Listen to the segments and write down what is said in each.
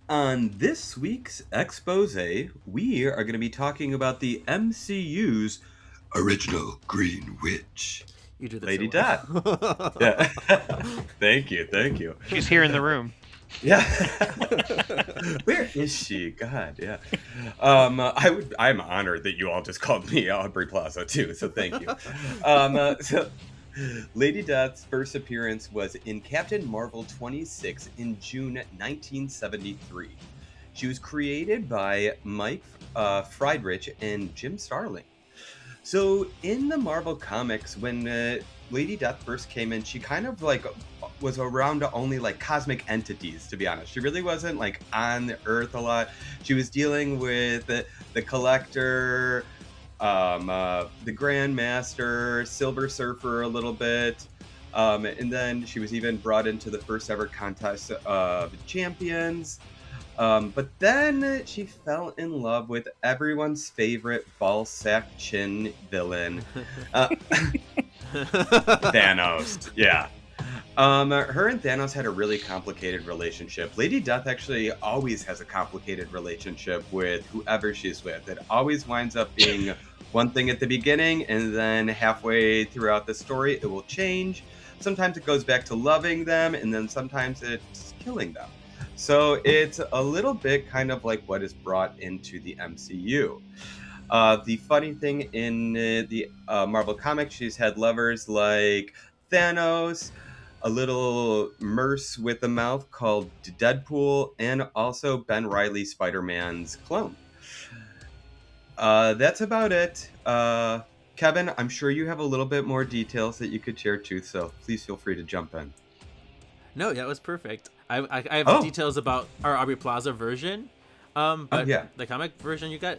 On this week's expose, we are going to be talking about the MCU's original Green Witch, You do that Lady so Death. well. Yeah. Thank you. Thank you. She's here in the room. Yeah. Where is she? God, yeah. I'm honored that you all just called me Aubrey Plaza too, so thank you. So Lady Death's first appearance was in Captain Marvel 26 in June 1973. She was created by Mike Friedrich and Jim Starlin. So in the Marvel comics, when Lady Death first came in, she kind of like was around only like cosmic entities, to be honest. She really wasn't like on the Earth a lot. She was dealing with the Collector, the Grandmaster, Silver Surfer a little bit. And then she was even brought into the first ever contest of champions. But then she fell in love with everyone's favorite ballsack chin villain, Thanos. Yeah. Her and Thanos had a really complicated relationship. Lady Death actually always has a complicated relationship with whoever she's with. It always winds up being one thing at the beginning, and then halfway throughout the story, it will change. Sometimes it goes back to loving them, and then sometimes it's killing them. So it's a little bit kind of like what is brought into the MCU. The funny thing in the Marvel comics, she's had lovers like Thanos, a little Merce with a mouth called Deadpool, and also Ben Reilly, Spider-Man's clone. That's about it. Kevin, I'm sure you have a little bit more details that you could share too, so please feel free to jump in. No, that was perfect. I have Oh. details about our Aubrey Plaza version, but yeah. the comic version you got,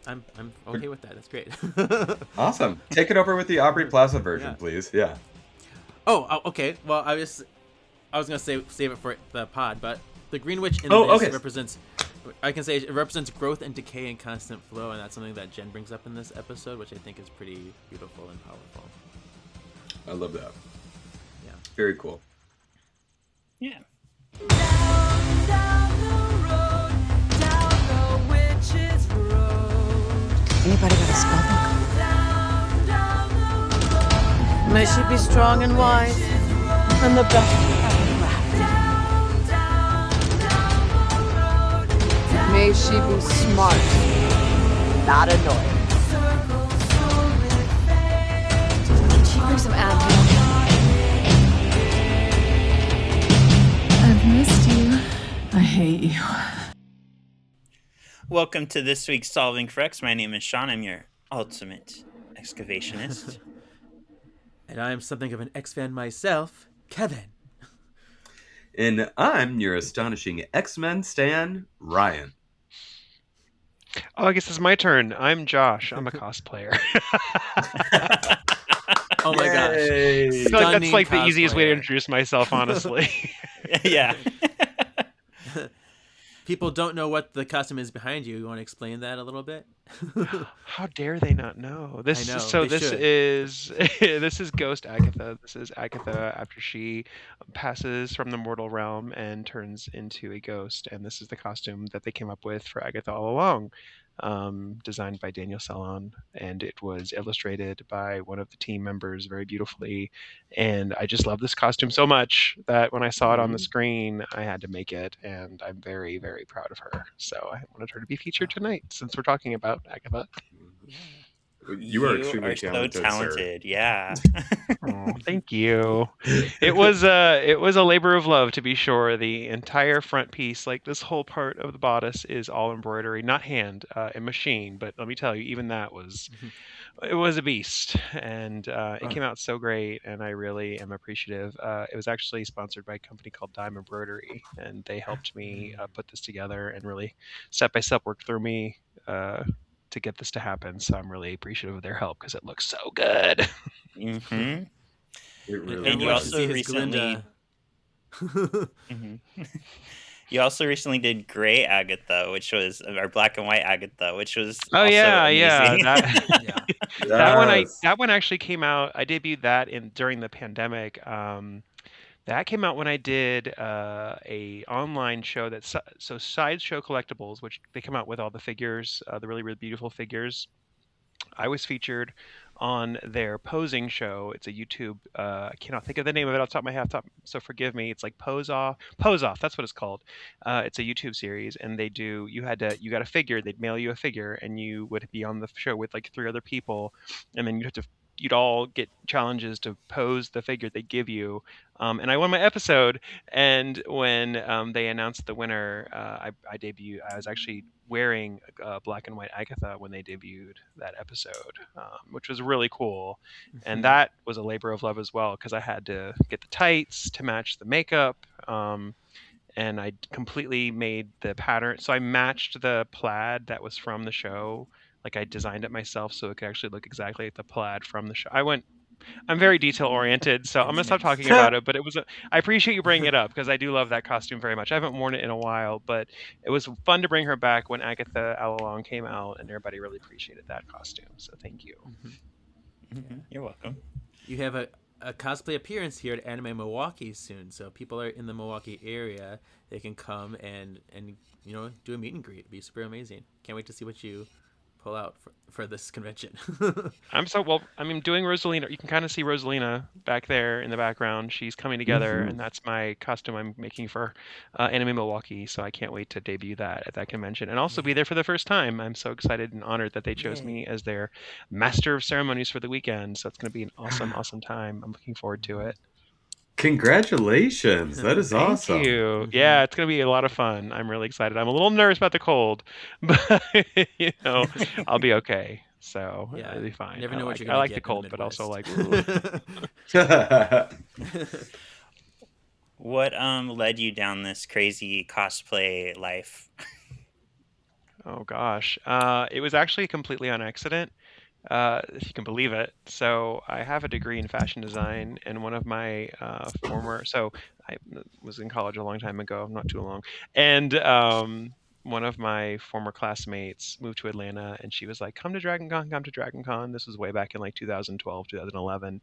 I'm okay with that. That's great. Awesome. Take it over with the Aubrey Plaza version, please. Yeah. Oh, okay. Well, I was gonna save it for the pod, but the Green Witch in this represents. I can say it represents growth and decay and constant flow, and that's something that Jen brings up in this episode, which I think is pretty beautiful and powerful. I love that. Yeah. Very cool. Yeah. Anybody got a spell book? May she be strong and wise, and the best crafted. May she be smart, not annoying. She brings some Advil. I've missed you. I hate you. Welcome to this week's Solving for X. My name is Sean. I'm your ultimate excavationist. And I'm something of an X-fan myself, Kevin. And I'm your astonishing X-Men stan, Ryan. Oh, I guess it's my turn. I'm Josh. I'm a cosplayer. Oh my gosh. I feel like that's like the easiest way to introduce myself, honestly. Yeah. People don't know what the costume is behind you. You want to explain that a little bit? How dare they not know? This is Ghost Agatha. This is Agatha after she passes from the mortal realm and turns into a ghost. And this is the costume that they came up with for Agatha all along. Designed by Daniel Salon, and it was illustrated by one of the team members very beautifully. And I just love this costume so much that when I saw it on the screen, I had to make it, and I'm very, very proud of her. So I wanted her to be featured tonight since we're talking about Agatha. You are extremely so talented. sir. Yeah. Oh, thank you. It was a labor of love, to be sure. The entire front piece, like this whole part of the bodice, is all embroidery, not hand, a machine. But let me tell you, even that was a beast, and it came out so great, and I really am appreciative. It was actually sponsored by a company called Dime Embroidery, and they helped me put this together and really step by step work through me to get this to happen. So I'm really appreciative of their help because it looks so good. Mm-hmm. Really and you also recently you also recently did Gray Agatha, which was our black and white Agatha, which was amazing. That one actually came out. I debuted that during the pandemic. That came out when I did a online show that's so Sideshow Collectibles, which they come out with all the figures, the really, really beautiful figures. I was featured on their posing show. It's a YouTube. I cannot think of the name of it off the top of my head. So forgive me. It's like Pose Off. Pose Off. That's what it's called. It's a YouTube series, and they do. You got a figure. They'd mail you a figure, and you would be on the show with like 3 other people, and then you'd all get challenges to pose the figure they give you. And I won my episode. And when they announced the winner, I debuted. I was actually wearing black and white Agatha when they debuted that episode, which was really cool. And that was a labor of love as well, because I had to get the tights to match the makeup. And I completely made the pattern. So I matched the plaid that was from the show. Like I designed it myself so it could actually look exactly like the plaid from the show. I'm very detail oriented, so I'm gonna stop talking about it. But I appreciate you bringing it up, because I do love that costume very much. I haven't worn it in a while, but it was fun to bring her back when Agatha All Along came out, and everybody really appreciated that costume. So thank you. You're welcome. You have a cosplay appearance here at Anime Milwaukee soon, so people are in the Milwaukee area. They can come and do a meet and greet. It'd be super amazing. Can't wait to see what you pull out for this convention. I'm doing Rosalina. You can kind of see Rosalina back there in the background. She's coming together, and that's my costume I'm making for Anime Milwaukee. So I can't wait to debut that at that convention and also be there for the first time. I'm so excited and honored that they chose me as their master of ceremonies for the weekend. So it's going to be an awesome time. I'm looking forward to it. Congratulations. That is awesome. Thank you. Yeah, it's going to be a lot of fun. I'm really excited. I'm a little nervous about the cold, but I'll be okay. So it'll be fine. Never know what you're I like the cold, but also like. What led you down this crazy cosplay life? Oh gosh, it was actually completely on accident. If you can believe it. So I have a degree in fashion design, and one of my I was in college a long time ago, not too long, and one of my former classmates moved to Atlanta, and she was like, come to Dragon Con. This was way back in like 2012, 2011,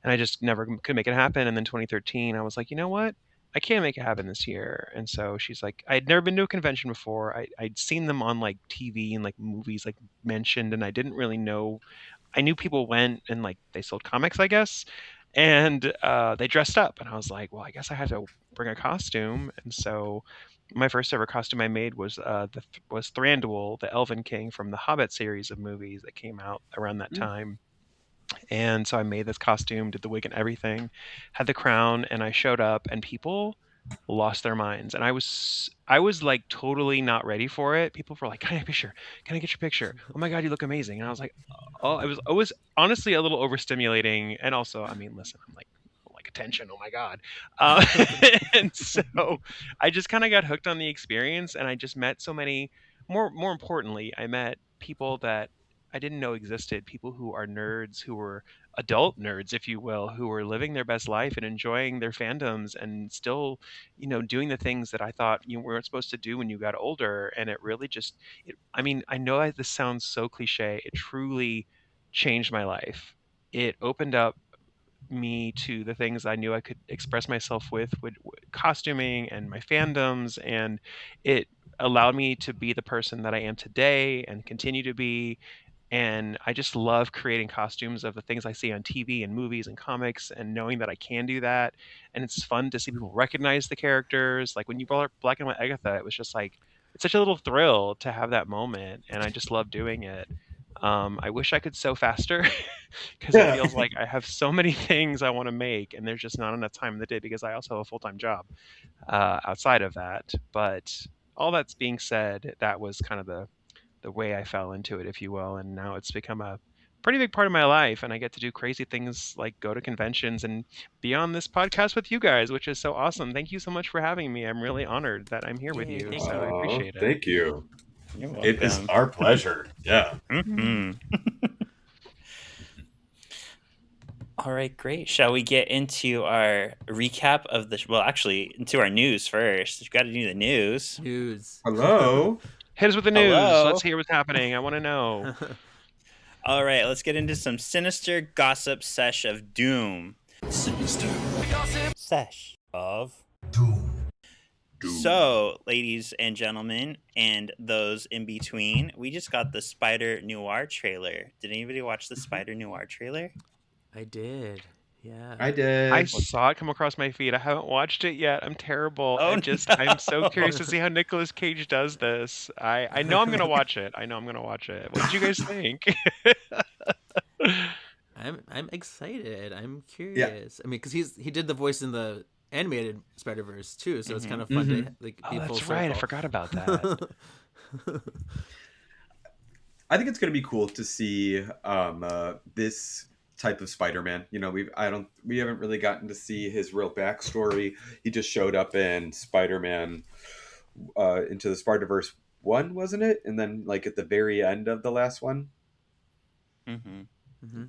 and I just never could make it happen. And then 2013, I was like, you know what? I can't make it happen this year. And so she's like, I'd never been to a convention before. I'd seen them on like TV and like movies like mentioned, and I didn't really know. I knew people went and like they sold comics, I guess, and they dressed up, and I was like, well, I guess I had to bring a costume. And so my first ever costume I made was Thranduil, the Elven King from the Hobbit series of movies that came out around that time. And so I made this costume, did the wig and everything, had the crown, and I showed up, and people lost their minds. And I was like totally not ready for it. People were like, "Can I get your picture? Can I get your picture? Oh my god, you look amazing!" And I was like, "Oh, I was honestly a little overstimulating." And also, I mean, listen, I'm like attention. Oh my god! And so I just kind of got hooked on the experience, and I just met so many. More importantly, I met people that I didn't know existed, people who are nerds, who were adult nerds, if you will, who were living their best life and enjoying their fandoms and still, doing the things that I thought you weren't supposed to do when you got older. And it really I know this sounds so cliche. It truly changed my life. It opened up me to the things I knew I could express myself with costuming and my fandoms, and it allowed me to be the person that I am today and continue to be. And I just love creating costumes of the things I see on TV and movies and comics, and knowing that I can do that. And it's fun to see people recognize the characters. Like when you brought up Black and White Agatha, it was just like, it's such a little thrill to have that moment. And I just love doing it. I wish I could sew faster because it feels like I have so many things I want to make, and there's just not enough time in the day because I also have a full-time job outside of that. But all that's being said, that was kind of the way I fell into it, if you will. And now it's become a pretty big part of my life, and I get to do crazy things like go to conventions and be on this podcast with you guys, which is so awesome. Thank you so much for having me. I'm really honored that I'm here with you. So I appreciate it. Thank you. It is our pleasure. Yeah. All right, great. Shall we get into our recap of into our news first? We've got to do the news. Hello. Hit us with the news. Hello. Let's hear what's happening. I want to know. All right, let's get into some sinister gossip sesh of doom. Sinister gossip sesh. of Doom. So, ladies and gentlemen, and those in between, we just got the Spider Noir trailer. Did anybody watch the Spider Noir trailer? I did. Yeah. I did. I saw it come across my feed. I haven't watched it yet. I'm terrible. Oh, I'm so curious to see how Nicolas Cage does this. I know I'm gonna watch it. What did you guys think? I'm excited. I'm curious. I mean, because he did the voice in the animated Spider-Verse too, so it's kind of fun to like be full circle. Right. I forgot about that. I think it's going to be cool to see this type of Spider-Man. You know, we haven't really gotten to see his real backstory. He just showed up in Spider-Man Into the Spider-Verse 1, wasn't it? And then like at the very end of the last one.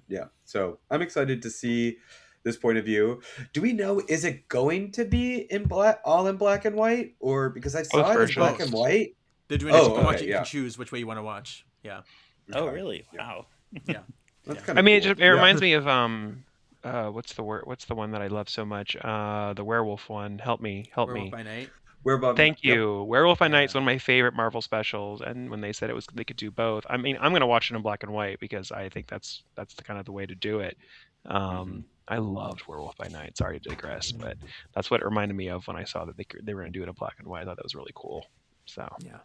Yeah. So I'm excited to see this point of view. Do we know, is it going to be all in black and white, or because I saw it as black and white? They're doing it. You can choose which way you want to watch. Yeah. Oh, really? Wow. Yeah. That's kind of. I mean, cool. It reminds me of what's the word? What's the one that I love so much? The werewolf one. Help me. Werewolf by Night. Thank you. Werewolf by Night is one of my favorite Marvel specials, and when they said they could do both, I mean, I'm gonna watch it in black and white because I think that's the kind of the way to do it. I loved Werewolf by Night. Sorry to digress, but that's what it reminded me of when I saw that they were gonna do it in black and white. I thought that was really cool. So yeah,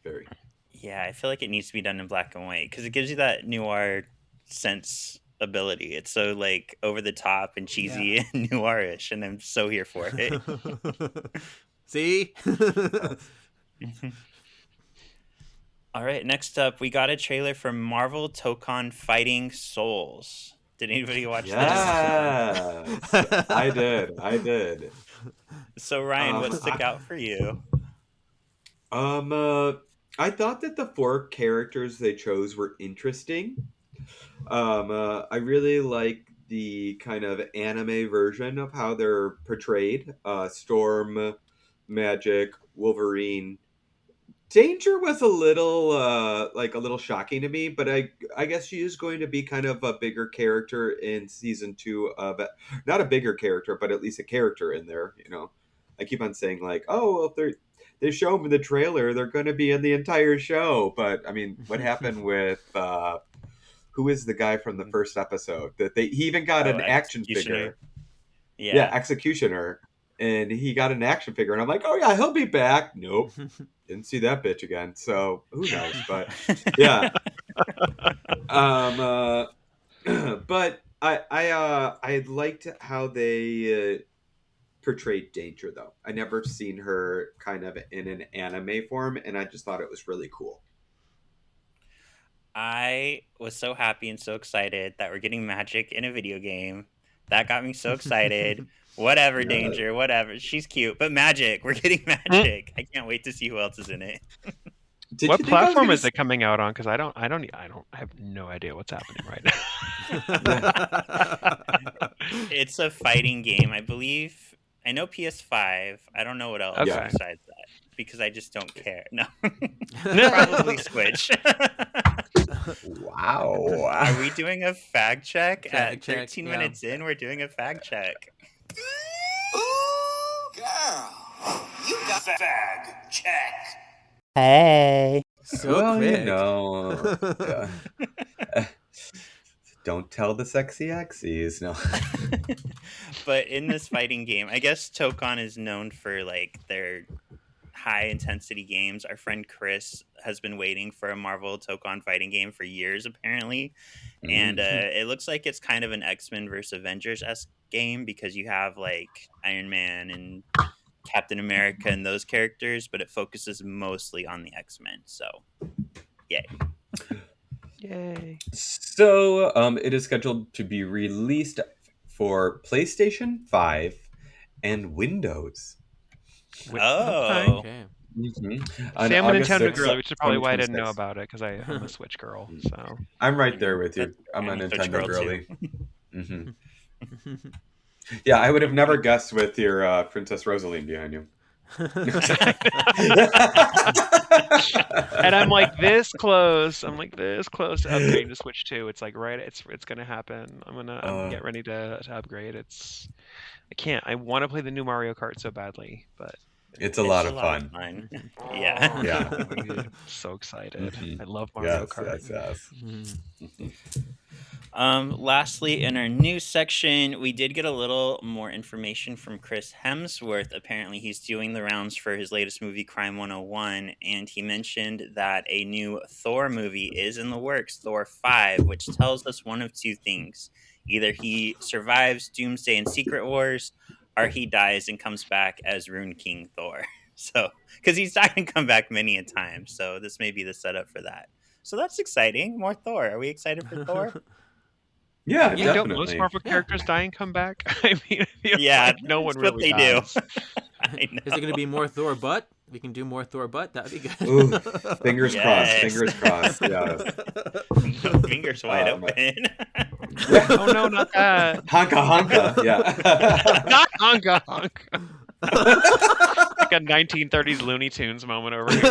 very. Yeah, I feel like it needs to be done in black and white because it gives you that noir sensibility. It's so like over the top and cheesy and noirish, and I'm so here for it. See? All right, next up, we got a trailer for Marvel Tokon Fighting Souls. Did anybody watch this? I did. So Ryan, what stuck out for you? I thought that the 4 characters they chose were interesting. I really like the kind of anime version of how they're portrayed. Storm, Magic, Wolverine. Danger was a little shocking to me, but I guess she is going to be kind of a bigger character in season 2 of it. Not a bigger character, but at least a character in there, you know. I keep on saying like, oh, if they show them in the trailer, they're going to be in the entire show. But I mean, what happened with who is the guy from the first episode that he even got an action figure? Yeah, Executioner. And he got an action figure, and I'm like, oh yeah, he'll be back. Nope, didn't see that bitch again. So who knows? But yeah, but I liked how they portrayed Danger, though. I never seen her kind of in an anime form, and I just thought it was really cool. I was so happy and so excited that we're getting Magic in a video game. That got me so excited. Whatever, Danger, whatever. She's cute, but Magic. We're getting Magic. I can't wait to see who else is in it. What platform is it coming out on? Because I have no idea what's happening right now. It's a fighting game, I believe. I know PS5. I don't know what else besides that because I just don't care. No, probably Switch. Wow. Are we doing a fag check at 13 minutes in? We're doing a fag check. Ooh, girl, you got fag check. Hey. So quick. You know. Don't tell the sexy Axies, no. But in this fighting game, I guess Tokon is known for like their high intensity games. Our friend Chris has been waiting for a Marvel Tokon fighting game for years, apparently. And it looks like it's kind of an X-Men versus Avengers-esque game because you have like Iron Man and Captain America and those characters, but it focuses mostly on the X-Men. So, yay. Yay. So, it is scheduled to be released for PlayStation 5 and Windows. Oh. Okay. Mm-hmm. See, I'm a Nintendo girl, which is probably why I didn't know about it, because I'm a Switch girl. So I'm right there with you. I'm a Nintendo girly. Yeah, I would have never guessed with your Princess Rosaline behind you. And I'm like this close. I'm like this close to upgrading to Switch 2. It's like right. It's gonna happen. I'm get ready to upgrade. I can't. I want to play the new Mario Kart so badly, but it's a lot of fun. Yeah. Yeah. So excited. I love Yes, Mario Kart. yes. Lastly, in our news section, we did get a little more information from Chris Hemsworth. Apparently, he's doing the rounds for his latest movie, Crime 101, and he mentioned that a new Thor movie is in the works, Thor 5, which tells us one of two things. Either he survives Doomsday and Secret Wars, or he dies and comes back as Rune King Thor. So, because he's died and come back many a time, so this may be the setup for that. So that's exciting. More Thor. Are we excited for Thor? Yeah, Don't definitely. most Marvel characters die and come back? I mean, Yeah, no one that's what really they dies. do. I know. Is it going to be more Thor butt? We can do more Thor butt. That'd be good. Ooh, fingers Yes. crossed. Yeah. Fingers wide open. Oh no, not that. Honka, yeah. Not honka honka. Like a 1930s Looney Tunes moment over here.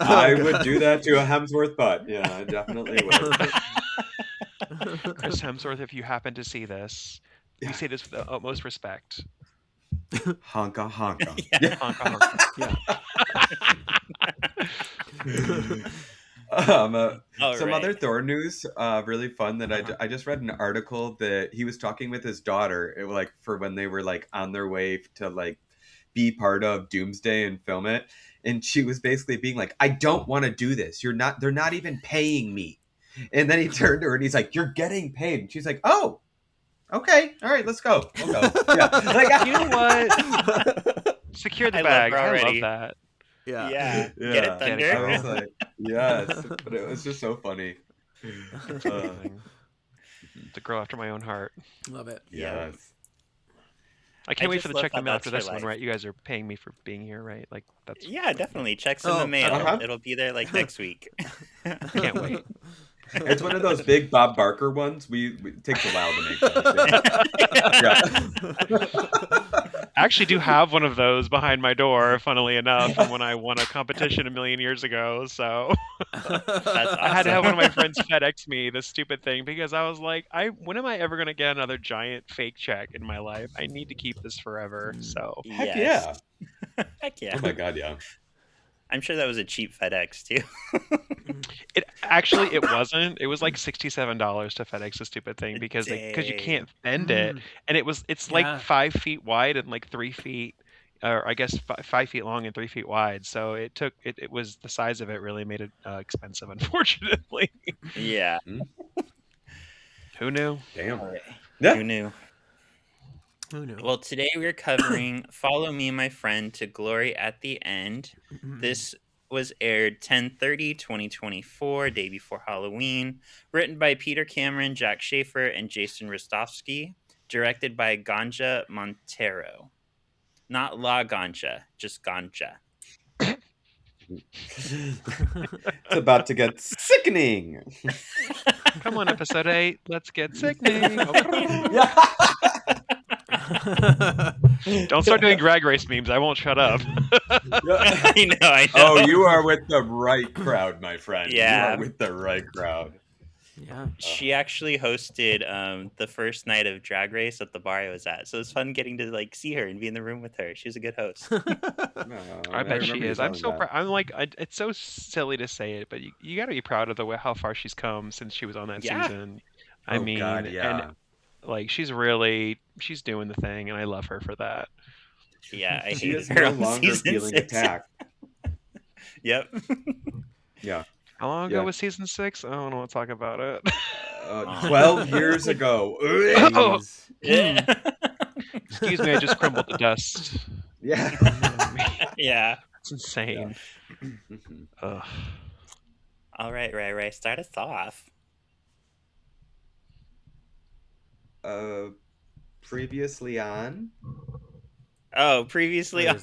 I would do that to a Hemsworth butt. Yeah, I definitely would. Chris Hemsworth, if you happen to see this, we say this with the utmost respect. Honka. Yeah. Honka honka. Yeah. Some other Thor news, really fun that I just read an article that he was talking with his daughter, like for when they were like on their way to like be part of Doomsday and film it, and she was basically being like, "I don't want to do this. They're not even paying me." And then he turned to her and he's like, "You're getting paid." And she's like, "Oh, okay, all right, let's go. We'll go." Yeah, like You know what? Secure the bag. I love that. Yeah. Get it, Thunder. I was like, yes, but it was just so funny. To grow after my own heart. Love it. Yes. I can't wait just for the love check how the mail after that's this her one, life. right? You guys are paying me for being here, right? Like that's. Yeah, definitely. Checks in the mail. It'll be there like next week. I can't wait. It's one of those big Bob Barker ones. It takes a while to make those. Yeah. I actually do have one of those behind my door, funnily enough, from when I won a competition a million years ago. So That's awesome. I had to have one of my friends FedEx me this stupid thing because I was like, when am I ever going to get another giant fake check in my life? I need to keep this forever. So Heck Yes. yeah. Heck yeah. Oh my god, yeah. I'm sure that was a cheap FedEx too. it wasn't. It was like $67 to FedEx the stupid thing because you can't bend it, and it's like 5 feet wide and like 3 feet, or I guess 5 feet long and 3 feet wide. So it was the size of it really made it expensive, unfortunately. Yeah. Who knew? Damn. Yeah. Who knew? Who knew? Well, today we're covering Follow Me, My Friend, to Glory at the End. This was aired 10/30/2024, day before Halloween. Written by Peter Cameron, Jack Schaefer, and Jason Rostovsky. Directed by Ganja Montero. Not La Ganja, just Ganja. It's about to get sickening. Come on, episode 8. Let's get sickening. Don't start doing drag race memes. I won't shut up. I know. Oh, you are with the right crowd, my friend. Yeah. You are with the right crowd. Yeah. She actually hosted the first night of Drag Race at the bar I was at. So it's fun getting to like see her and be in the room with her. She was a good host. I bet she is. I'm so proud. I'm like, it's so silly to say it, but you got to be proud of how far she's come since she was on that season. I mean, God, yeah. and like she's doing the thing, and I love her for that. Yeah, I She hated is her no on longer season feeling 6. attacked. Yep. Yeah. How long ago was season 6? I don't want to talk about it. 12 years ago. Yeah. Excuse me, I just crumbled to dust. Yeah. Yeah. It's insane. Ugh. All right, Ray. Start us off. Previously on. Oh, previously on.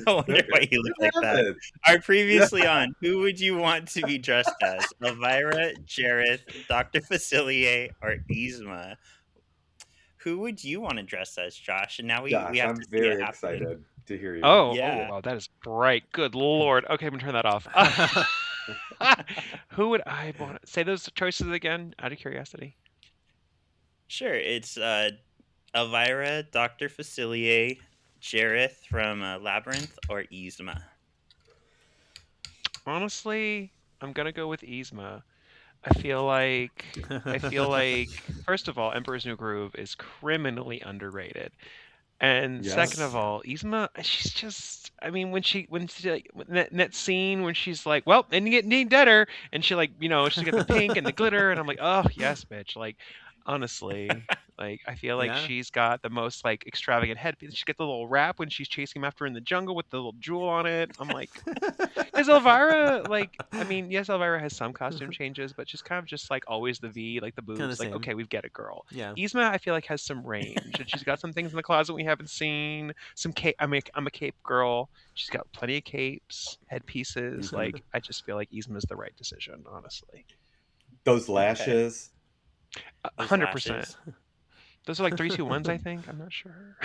No wonder why you look like that. Our previously on, who would you want to be dressed as? Elvira, Jareth, Dr. Facilier, or Yzma? who would you want to dress as, Josh? And now we Josh, have I'm to see it very happening. excited to hear you. Yeah. Wow, that is bright. Good Lord. Okay, I'm gonna turn that off. Who would I want to say those choices again, out of curiosity? Sure. It's Elvira, Dr. Facilier, Jareth from Labyrinth, or Yzma. Honestly, I'm gonna go with Yzma. I feel like first of all, Emperor's New Groove is criminally underrated. And second of all, Yzma, she's just, I mean, when like, that scene when she's like, well, and you need deader, and she like, she's got the pink and the glitter, and I'm like, oh, yes, bitch. Like, honestly, like, I feel like she's got the most, like, extravagant headpiece. She gets the little wrap when she's chasing him after in the jungle with the little jewel on it. I'm like, is Elvira, like, I mean, yes, Elvira has some costume changes, but she's kind of just, like, always the V, like, the boobs. Like, okay, we've got a girl. Yeah. Yzma, I feel like, has some range, and she's got some things in the closet we haven't seen. Some cape. I'm a cape girl. She's got plenty of capes, headpieces. Like, I just feel like Yzma's the right decision, honestly. Those lashes. 100%. Those are like 3, 2, 1s, I think. I'm not sure.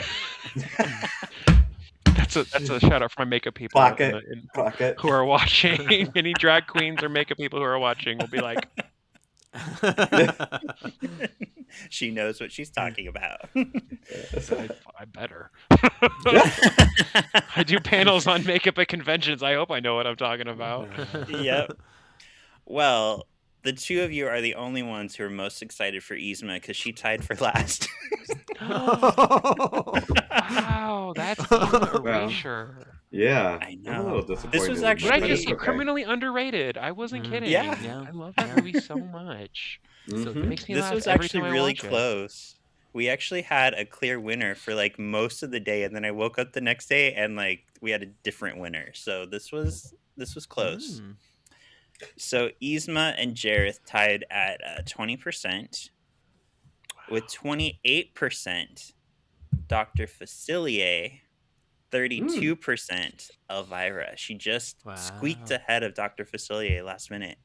That's a shout out for my makeup people who are watching. Any drag queens or makeup people who are watching will be like, she knows what she's talking about. I better. I do panels on makeup at conventions. I hope I know what I'm talking about. Yep. Well, the two of you are the only ones who are most excited for Yzma because she tied for last. Wow, that's erasure. Yeah, I know. This was actually criminally underrated. I wasn't kidding. Yeah. I love that movie so much. So it makes me this laugh was every actually time I really watch close. We actually had a clear winner for like most of the day, and then I woke up the next day and like we had a different winner. So this was close. So Yzma and Jareth tied at 20%. With 28%, Dr. Facilier, 32% Elvira. She just squeaked ahead of Dr. Facilier last minute.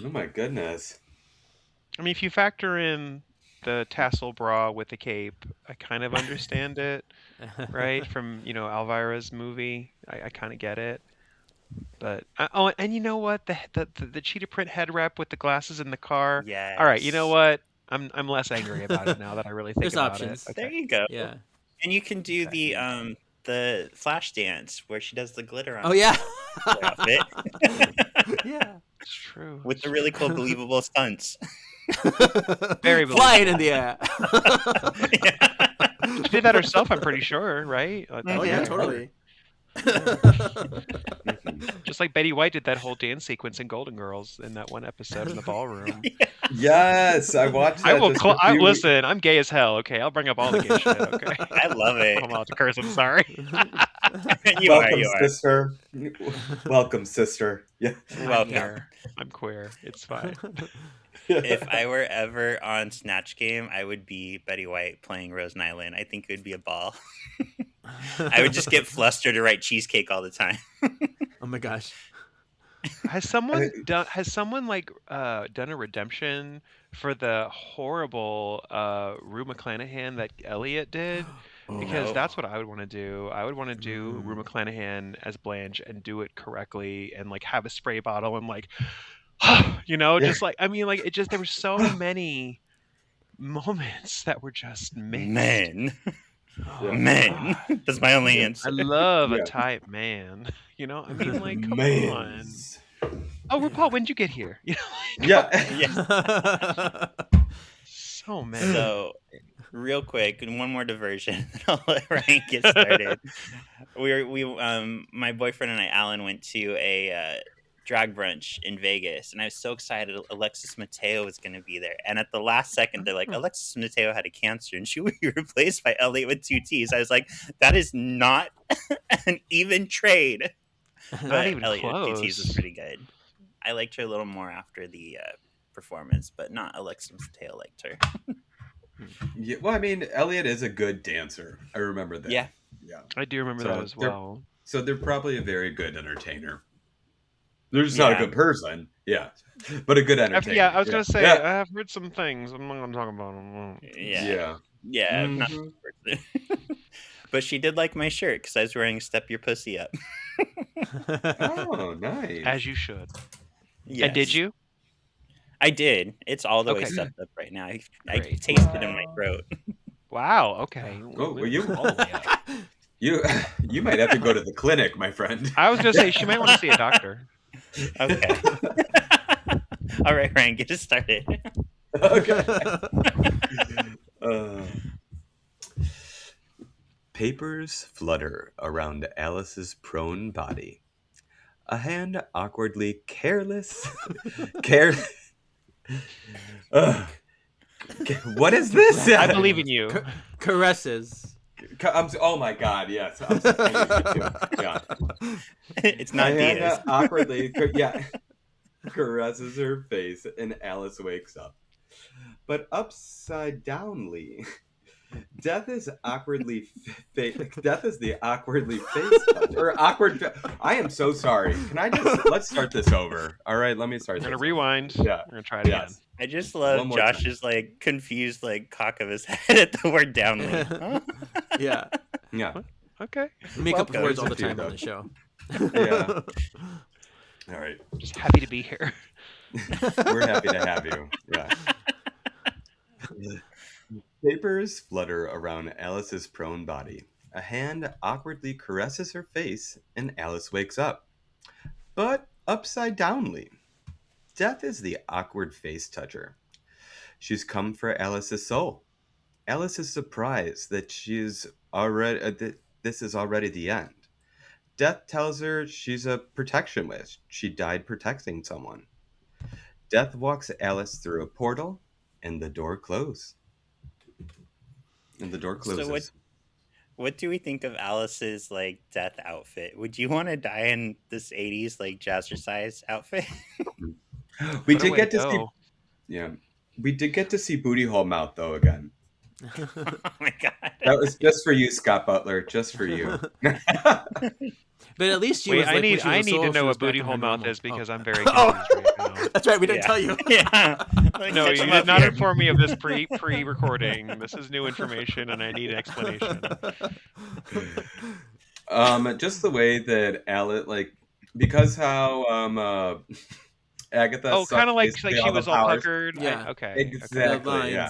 Oh my goodness. I mean, if you factor in the tassel bra with the cape, I kind of understand it, right? From, Elvira's movie. I kind of get it. But and you know what? The cheetah print head wrap with the glasses in the car. Yes. All right, you know what? I'm less angry about it now that I really think about options. it. Okay. There you go. Yeah. And you can do the flash dance where she does the glitter on. Oh yeah. Outfit. Yeah, it's true. With the really cool believable stunts. Very believable. Flying in the air. She did that herself, I'm pretty sure, right? Oh yeah, totally. Just like Betty White did that whole dance sequence in Golden Girls in that one episode in the ballroom. Yes, I watched that. Listen, I'm gay as hell. Okay, I'll bring up all the gay shit. Okay, I love it. I'm allowed to curse. I'm sorry. Welcome, sister. Welcome, sister. Yeah, welcome. I'm queer. It's fine. If I were ever on Snatch Game, I would be Betty White playing Rose Nyland. I think it would be a ball. I would just get flustered to write cheesecake all the time. Oh my gosh. Has someone done a redemption for the horrible Rue McClanahan that Elliot did? Because that's what I would want to do. I would want to do Rue McClanahan as Blanche and do it correctly and like have a spray bottle and like just like, I mean, like it just, there were so many moments that were just missed. Man, that's my only answer. I love a type man. I mean, like, come on. Oh, RuPaul, when did you get here? So many. So, real quick, and one more diversion, then I'll let Ryan get started. My boyfriend and I, Alan, went to a drag brunch in Vegas, and I was so excited Alexis Mateo was going to be there. And at the last second, they're like, Alexis Mateo had a cancer, and she would be replaced by Elliot with 2 T's. I was like, that is not an even trade. Not even Elliot close. 2 T's was pretty good. I liked her a little more after the performance, but not Alexis Mateo liked her. Yeah, well, I mean, Elliot is a good dancer. I remember that. Yeah. I do remember that as well. So they're probably a very good entertainer. They're just not a good person. Yeah. But a good entertainer. I was going to say, I've heard some things. I'm not going to talk about them. Yeah. Yeah, I'm not Mhm. a person. But she did like my shirt because I was wearing "Step Your Pussy Up." Oh, nice. As you should. Yes. And did you? I did. It's all the way Okay. stepped up right now. I Great. taste it in my throat. Wow. Okay. Oh, well, you all the way up. you might have to go to the clinic, my friend. I was gonna say she might want to see a doctor. Okay. All right, Ryan, get us started. Okay. Papers flutter around Alice's prone body. A hand awkwardly care. What is this? I believe in you. Caresses. Oh my God! Yes, I'm so yeah. It's not Diaz. Awkwardly, caresses her face, and Alice wakes up. But upside downly, Death is the awkwardly face touch or awkward. I am so sorry. Can I let's start this over? All right, let me start. We're gonna rewind. Yeah, we're gonna try it again. I just love Josh's like confused like cock of his head at the word downly. Huh? Yeah. Okay. We make up words all the time on the show. Yeah. All right. Just happy to be here. We're happy to have you. Yeah. Papers flutter around Alice's prone body. A hand awkwardly caresses her face, and Alice wakes up. But upside downly. Death is the awkward face toucher. She's come for Alice's soul. Alice is surprised that this is already the end. Death tells her she's a protection wish. She died protecting someone. Death walks Alice through a portal, and the door closes. So what do we think of Alice's like death outfit? Would you want to die in this 80s like jazzercise outfit? We did get to see. Yeah, we did get to see booty hole mouth though again. Oh my God! That was just for you, Scott Butler. Just for you. But at least I need to know what booty hole mouth is because I'm very confused right now. That's right. We didn't tell you. Yeah. No, you did not inform me of this pre-recording. This is new information, and I need an explanation. Just the way that Alice, like, because how Agatha. Oh, kind of like she was all puckered. Yeah. Okay. Exactly. Okay.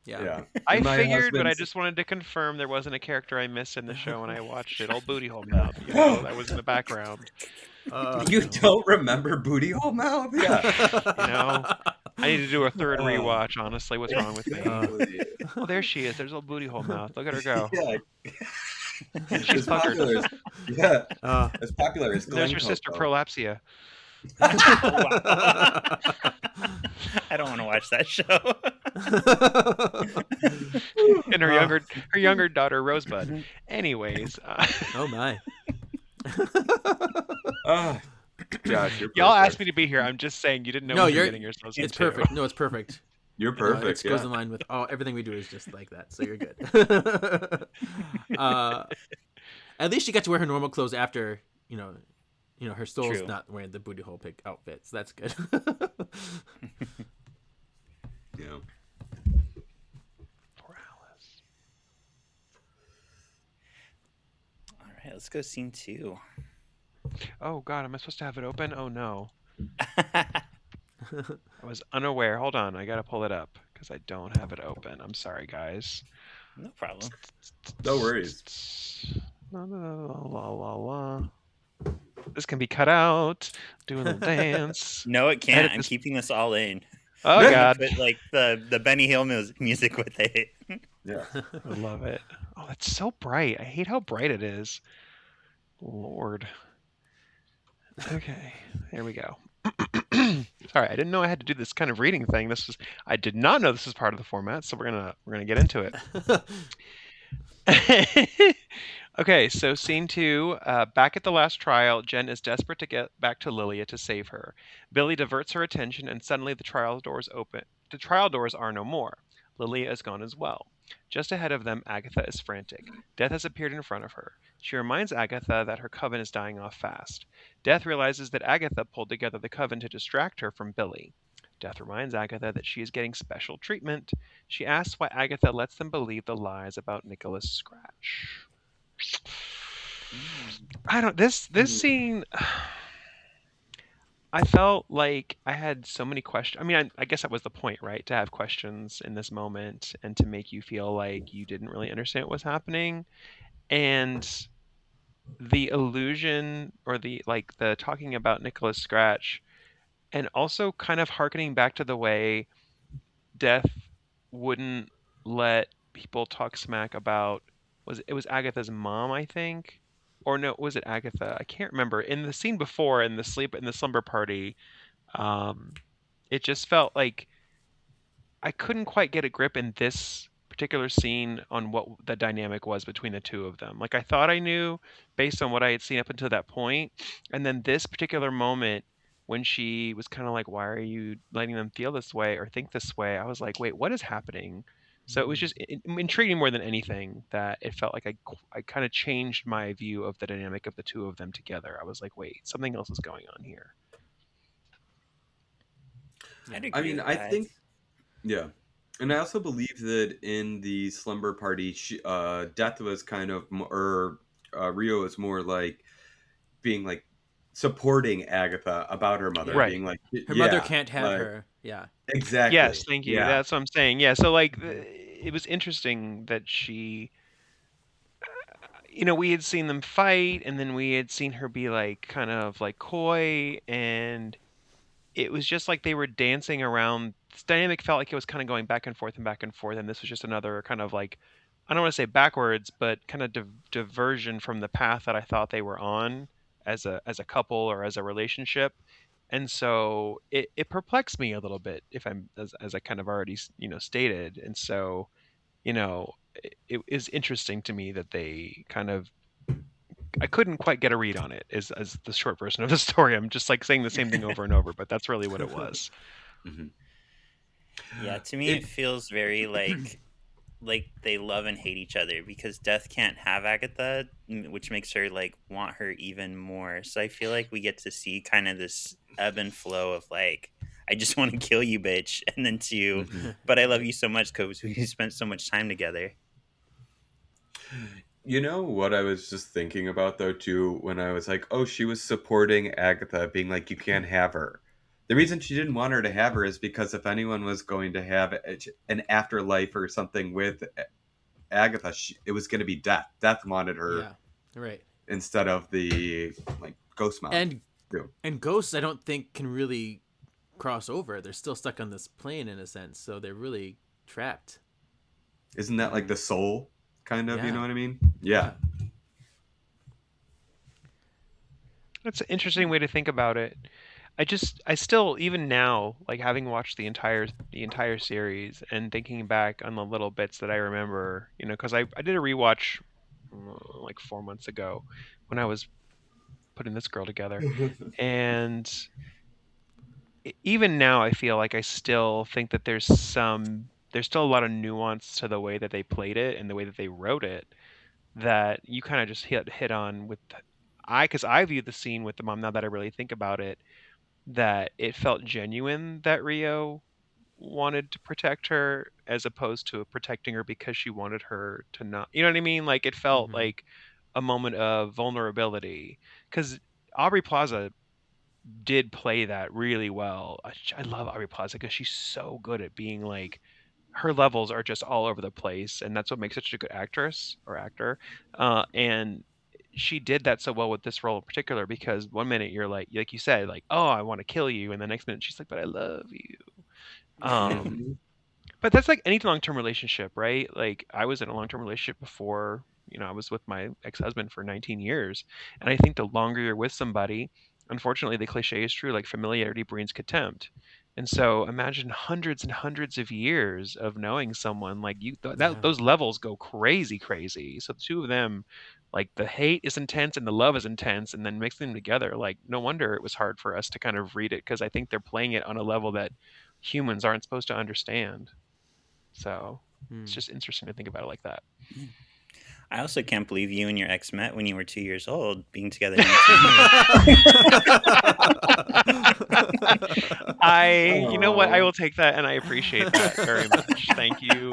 Yeah. I figured, but I just wanted to confirm there wasn't a character I missed in the show when I watched it. Old booty hole mouth. That was in the background. You don't remember booty hole mouth? Yeah. I need to do a third rewatch. Honestly, what's wrong with me? Oh, there she is. There's old booty hole mouth. Look at her go. Yeah. She's puckered. As popular as Glen There's your sister Prolapsia. I don't want to watch that show. And her younger daughter Rosebud. Anyways, oh my. Josh, you're y'all asked me to be here. I'm just saying you didn't know what you're getting yourselves into. It's perfect. No, it's perfect. You're perfect. It goes in line with everything we do is just like that. So you're good. At least she got to wear her normal clothes after her soul's not wearing the booty hole pig outfit, so that's good. Yeah. Poor Alice. All right, let's go scene 2. Oh God, am I supposed to have it open? Oh no. I was unaware. Hold on, I gotta pull it up because I don't have it open. I'm sorry, guys. No problem. No worries. La, la, la, la. This can be cut out. Do a little dance. No, it can't. I'm keeping this all in. Oh God! But like the Benny Hill music with it. Yeah, I love it. Oh, it's so bright. I hate how bright it is. Lord. Okay, here we go. Sorry, I didn't know I had to do this kind of reading thing. I did not know this was part of the format, so we're gonna get into it. Okay, so scene 2. Back at the last trial, Jen is desperate to get back to Lilia to save her. Billy diverts her attention, and suddenly the trial doors open. The trial doors are no more. Lilia is gone as well. Just ahead of them, Agatha is frantic. Death has appeared in front of her. She reminds Agatha that her coven is dying off fast. Death realizes that Agatha pulled together the coven to distract her from Billy. Death reminds Agatha that she is getting special treatment. She asks why Agatha lets them believe the lies about Nicholas Scratch. I don't. This scene. I felt like I had so many questions. I mean, I guess that was the point, right? To have questions in this moment and to make you feel like you didn't really understand what was happening. And the illusion or the talking about Nicholas Scratch and also kind of harkening back to the way Death wouldn't let people talk smack about it was Agatha's mom, I think? Or no, was it Agatha? I can't remember. In the scene before in the slumber party, it just felt like I couldn't quite get a grip in this particular scene on what the dynamic was between the two of them. Like I thought I knew based on what I had seen up until that point, and then this particular moment when she was kind of like, "Why are you letting them feel this way or think this way?" I was like, "Wait, what is happening?" So it was just intriguing more than anything that it felt like I kind of changed my view of the dynamic of the two of them together. I was like, "Wait, something else is going on here." I mean, I think, yeah. And I also believe that in the slumber party, Death was kind of, or Rio was more like being like supporting Agatha about her mother, Right. being like, her mother can't have her. Yeah. Exactly. Yes, thank you. Yeah. That's what I'm saying. Yeah, so it was interesting that she we had seen them fight and then we had seen her be like kind of like coy, and it was just like they were dancing around. This dynamic felt like it was kind of going back and forth and back and forth, and this was just another kind of like, I don't want to say backwards, but kind of diversion from the path that I thought they were on as a couple or as a relationship. And so it perplexed me a little bit, if I'm as I kind of already stated. And so it is interesting to me that they kind of, I couldn't quite get a read on it as the short version of the story. I'm just like saying the same thing over and over, but that's really what it was. Mhm. Yeah, to me it feels very like they love and hate each other, because Death can't have Agatha, which makes her like want her even more. So I feel like we get to see kind of this ebb and flow of like, I just want to kill you, bitch, and then to, but I love you so much because we spent so much time together. You know what I was just thinking about though too, when I was like, oh, she was supporting Agatha, being like, you can't have her. The reason she didn't want her to have her is because if anyone was going to have an afterlife or something with Agatha, it was going to be Death. Death wanted her, yeah, right, instead of the like ghost mom. And ghosts, I don't think can really cross over. They're still stuck on this plane in a sense, so they're really trapped. Isn't that like the soul kind of? Yeah. You know what I mean? Yeah. That's an interesting way to think about it. I still, even now, like having watched the entire series and thinking back on the little bits that I remember, because I did a rewatch like 4 months ago when I was putting this girl together, and even now I feel like I still think that there's still a lot of nuance to the way that they played it and the way that they wrote it that you kind of just hit on with because I view the scene with the mom, now that I really think about it, that it felt genuine that Rio wanted to protect her as opposed to protecting her because she wanted her to not, you know what I mean? Like it felt like a moment of vulnerability, because Aubrey Plaza did play that really well. I love Aubrey Plaza because she's so good at being like, her levels are just all over the place, and that's what makes such a good actress or actor. And she did that so well with this role in particular, because one minute you're like you said, like, oh, I want to kill you, and the next minute she's like, but I love you. But that's like any long-term relationship, right? Like I was in a long-term relationship before, I was with my ex-husband for 19 years, and I think the longer you're with somebody, unfortunately the cliche is true, like familiarity breeds contempt. And so imagine hundreds and hundreds of years of knowing someone, like those levels go crazy crazy. So the two of them, like the hate is intense and the love is intense, and then mixing them together, like no wonder it was hard for us to kind of read it, because I think they're playing it on a level that humans aren't supposed to understand. So it's just interesting to think about it like that. I also can't believe you and your ex met when you were 2 years old, being together. You know what? I will take that, and I appreciate that very much. Thank you.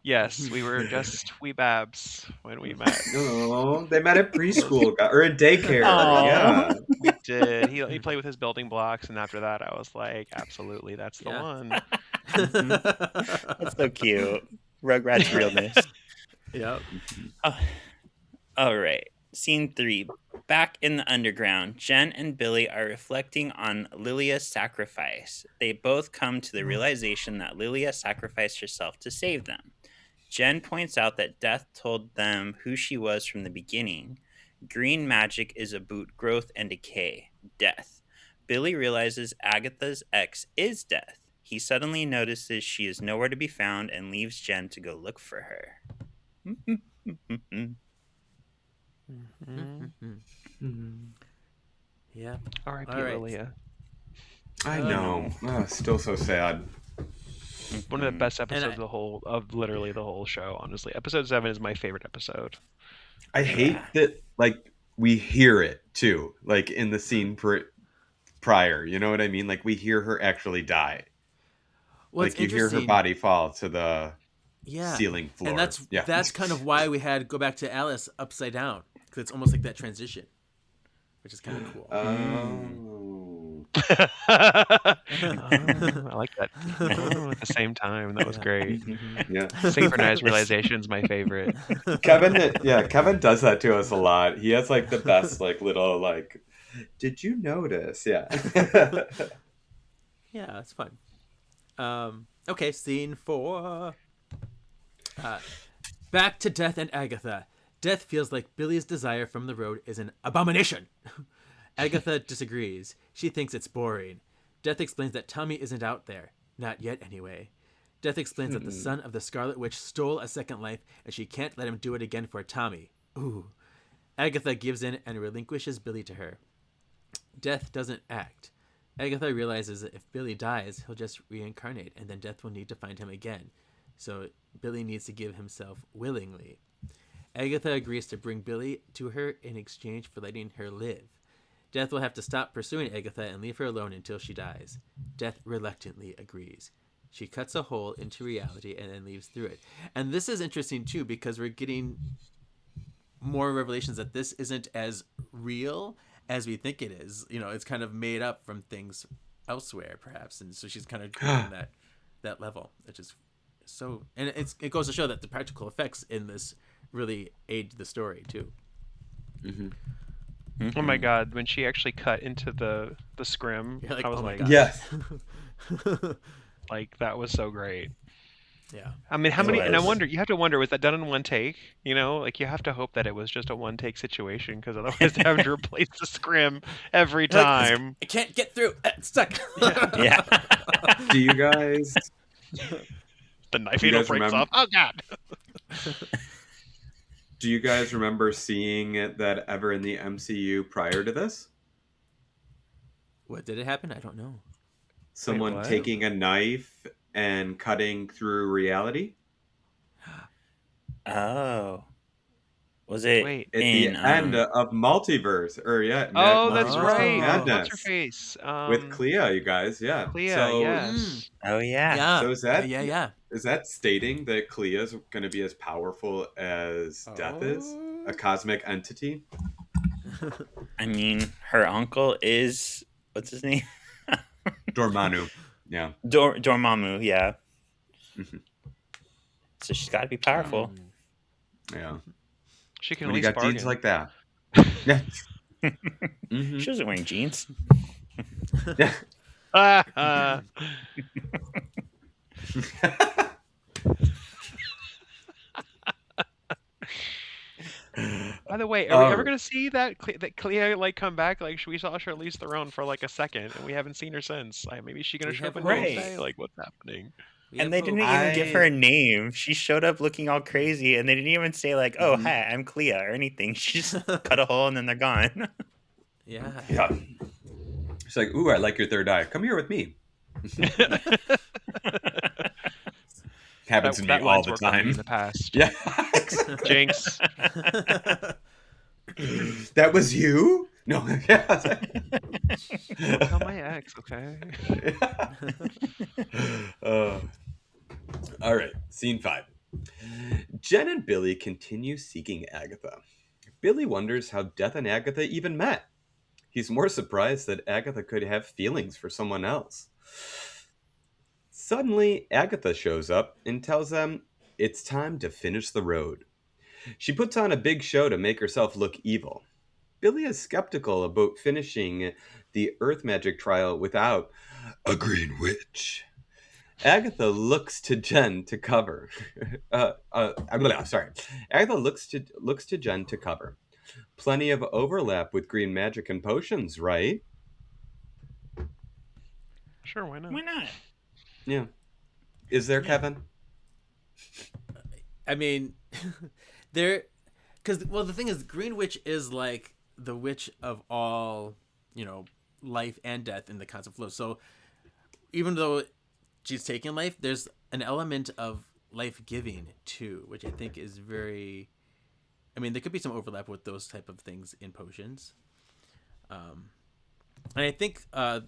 Yes, we were just wee babs when we met. Oh, they met at preschool or in daycare. Yeah, we did. He played with his building blocks, and after that, I was like, absolutely, that's the one. That's so cute. Rugrats realness. Yep. All right. Scene 3. Back in the underground, Jen and Billy are reflecting on Lilia's sacrifice. They both come to the realization that Lilia sacrificed herself to save them. Jen points out that Death told them who she was from the beginning. Green magic is about growth and decay. Death. Billy realizes Agatha's ex is Death. He suddenly notices she is nowhere to be found and leaves Jen to go look for her. Yeah. R.I.P. Lilia. I know. Oh, still so sad. One of the best episodes of literally the whole show, honestly. Episode 7 is my favorite episode. I hate that, like, we hear it, too. Like, in the scene prior. You know what I mean? Like, we hear her actually die. Like, you hear her body fall to the ceiling floor. And that's kind of why we had go back to Alice upside down. Because it's almost like that transition. Which is kind of cool. I like that. At the same time, that was great. Yeah, synchronized realization is my favorite. Kevin does that to us a lot. He has like the best like little like, did you notice? Yeah. Yeah, it's fun. Okay, scene 4. Back to Death and Agatha. Death feels like Billy's desire from the road is an abomination. Agatha disagrees. She thinks it's boring. Death explains that Tommy isn't out there. Not yet, anyway. Death explains that the son of the Scarlet Witch stole a second life, and she can't let him do it again for Tommy. Ooh. Agatha gives in and relinquishes Billy to her. Death doesn't act. Agatha realizes that if Billy dies, he'll just reincarnate, and then Death will need to find him again. So Billy needs to give himself willingly. Agatha agrees to bring Billy to her in exchange for letting her live. Death will have to stop pursuing Agatha and leave her alone until she dies. Death reluctantly agrees. She cuts a hole into reality and then leaves through it. And this is interesting too, because we're getting more revelations that this isn't as real as we think it is. You know, it's kind of made up from things elsewhere, perhaps. And so she's kind of doing that level, which is so. And it goes to show that the practical effects in this really aid the story too. Oh my god, when she actually cut into the scrim, like, I was like, yes. Like, that was so great. Yeah. I mean, how many, and I wonder, you have to wonder, was that done in one take? You know, like, you have to hope that it was just a one take situation, because otherwise they have to replace the scrim every time. I can't get through. It's stuck. Yeah. Do you guys... The knife needle breaks off. Oh god. Do you guys remember seeing that ever in the MCU prior to this? What, did it happen? I don't know. Someone taking a knife and cutting through reality? Oh. Was it at the end of Multiverse? Or that's right. What's her face? With Clea, you guys, yeah. Clea, yes. Oh yeah. So is that yeah. Is that stating that Clea is going to be as powerful as Death is? A cosmic entity? I mean, her uncle is, what's his name? Dormammu. Yeah. Dormammu, yeah. So she's got to be powerful. Yeah. She can when at you least got bargain. jeans like that. Yeah. She wasn't wearing jeans. Yeah. By the way, are we ever going to see that Clea like come back? Like, we saw Charlize Theron for like a second, and we haven't seen her since. Maybe is she going to show up in Wednesday? Like, what's happening? And they didn't even give her a name. She showed up looking all crazy, and they didn't even say like, "Oh, hi, I'm Clea" or anything. She just cut a hole, and then they're gone. Yeah. She's like, "Ooh, I like your third eye. Come here with me." happens to me all the time. In the past. Yeah. Jinx. That was you? No. Don't tell my ex, okay? All right, scene 5. Jen and Billy continue seeking Agatha. Billy wonders how Death and Agatha even met. He's more surprised that Agatha could have feelings for someone else. Suddenly, Agatha shows up and tells them it's time to finish the road. She puts on a big show to make herself look evil. Billy is skeptical about finishing the earth magic trial without a green witch. Agatha looks to Jen to cover. Agatha looks to Jen to cover. Plenty of overlap with green magic and potions, right? Sure, why not? Why not? Yeah. Is there, Kevin? I mean, the thing is, Green Witch is like the witch of all, life and death in the concept flow. So even though she's taking life, there's an element of life giving too, which I think is very. I mean, there could be some overlap with those type of things in potions, and I think her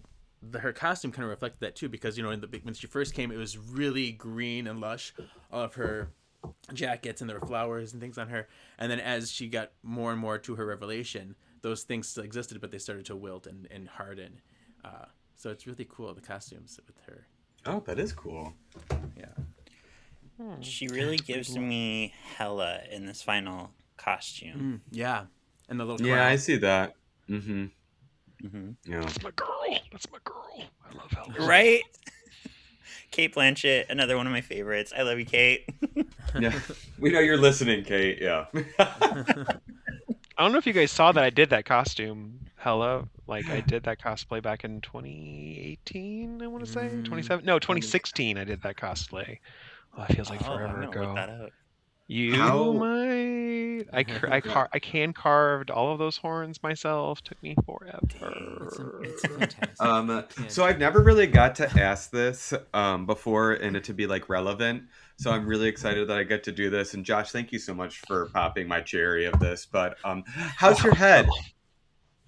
costume kind of reflected that too, because when she first came, it was really green and lush, all of her jackets, and there were flowers and things on her, and then as she got more and more to her revelation, those things still existed, but they started to wilt and harden. So it's really cool, the costumes with her. Oh, that is cool. Yeah. She really gives me Hella in this final costume. Yeah. And the little Yeah, crown. I see that. Mm-hmm. Yeah. That's my girl. I love Hella. Right? Kate Blanchett, another one of my favorites. I love you, Kate. Yeah. We know you're listening, Kate. Yeah. I don't know if you guys saw that I did that costume, Hella. Like, I did that cosplay back in 2018, I want to say? 2016 I did that cosplay. Oh, that feels like forever ago. Look that up. Might. I carved all of those horns myself. Took me forever. It's fantastic. So I've never really got to ask this before, and it to be like relevant. So I'm really excited that I get to do this. And Josh, thank you so much for popping my cherry of this. But how's your head?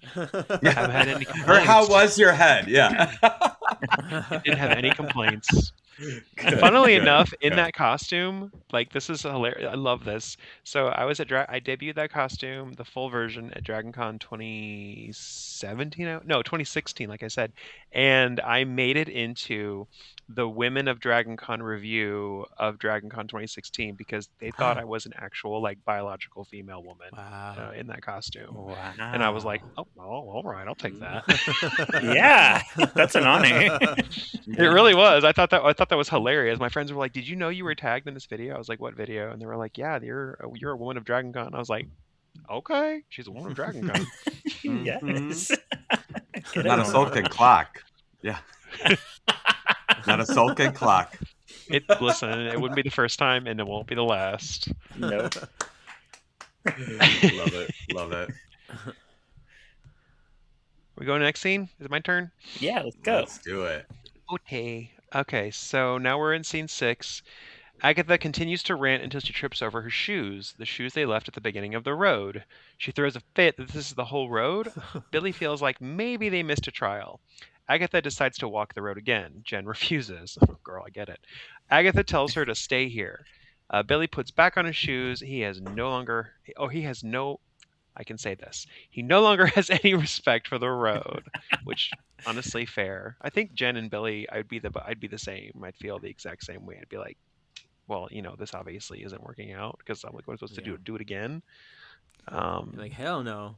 Haven't had any complaints. Or how was your head? Yeah. I didn't have any complaints. Funnily enough, in that costume, like, this is hilarious. I love this. So I was at I debuted that costume, the full version, at DragonCon 2016, like I said, and I made it into the Women of DragonCon review of DragonCon 2016 because they thought I was an actual, like, biological female woman in that costume. Wow. And I was like, oh, all right, I'll take that. Yeah, that's an honor. It really was. I thought that was hilarious. My friends were like, "Did you know you were tagged in this video?" I was like, "What video?" And they were like, "Yeah, you're a woman of DragonCon." I was like, "Okay, she's a woman of DragonCon." Yes. Not a sulking clock. Yeah. Not a sulking clock. Listen, it wouldn't be the first time, and it won't be the last. Nope. Love it. We go next scene? Is it my turn? Yeah, let's go. Let's do it. Okay, so now we're in scene 6. Agatha continues to rant until she trips over her shoes, the shoes they left at the beginning of the road. She throws a fit that this is the whole road. Billy feels like maybe they missed a trial. Agatha decides to walk the road again. Jen refuses. Oh, girl, I get it. Agatha tells her to stay here. Billy puts back on his shoes. He no longer has any respect for the road, which honestly fair. I think Jen and Billy, I'd be the same. I'd feel the exact same way. I'd be like, well, this obviously isn't working out because I'm like, what am I supposed to do? Do it again? Like, hell no.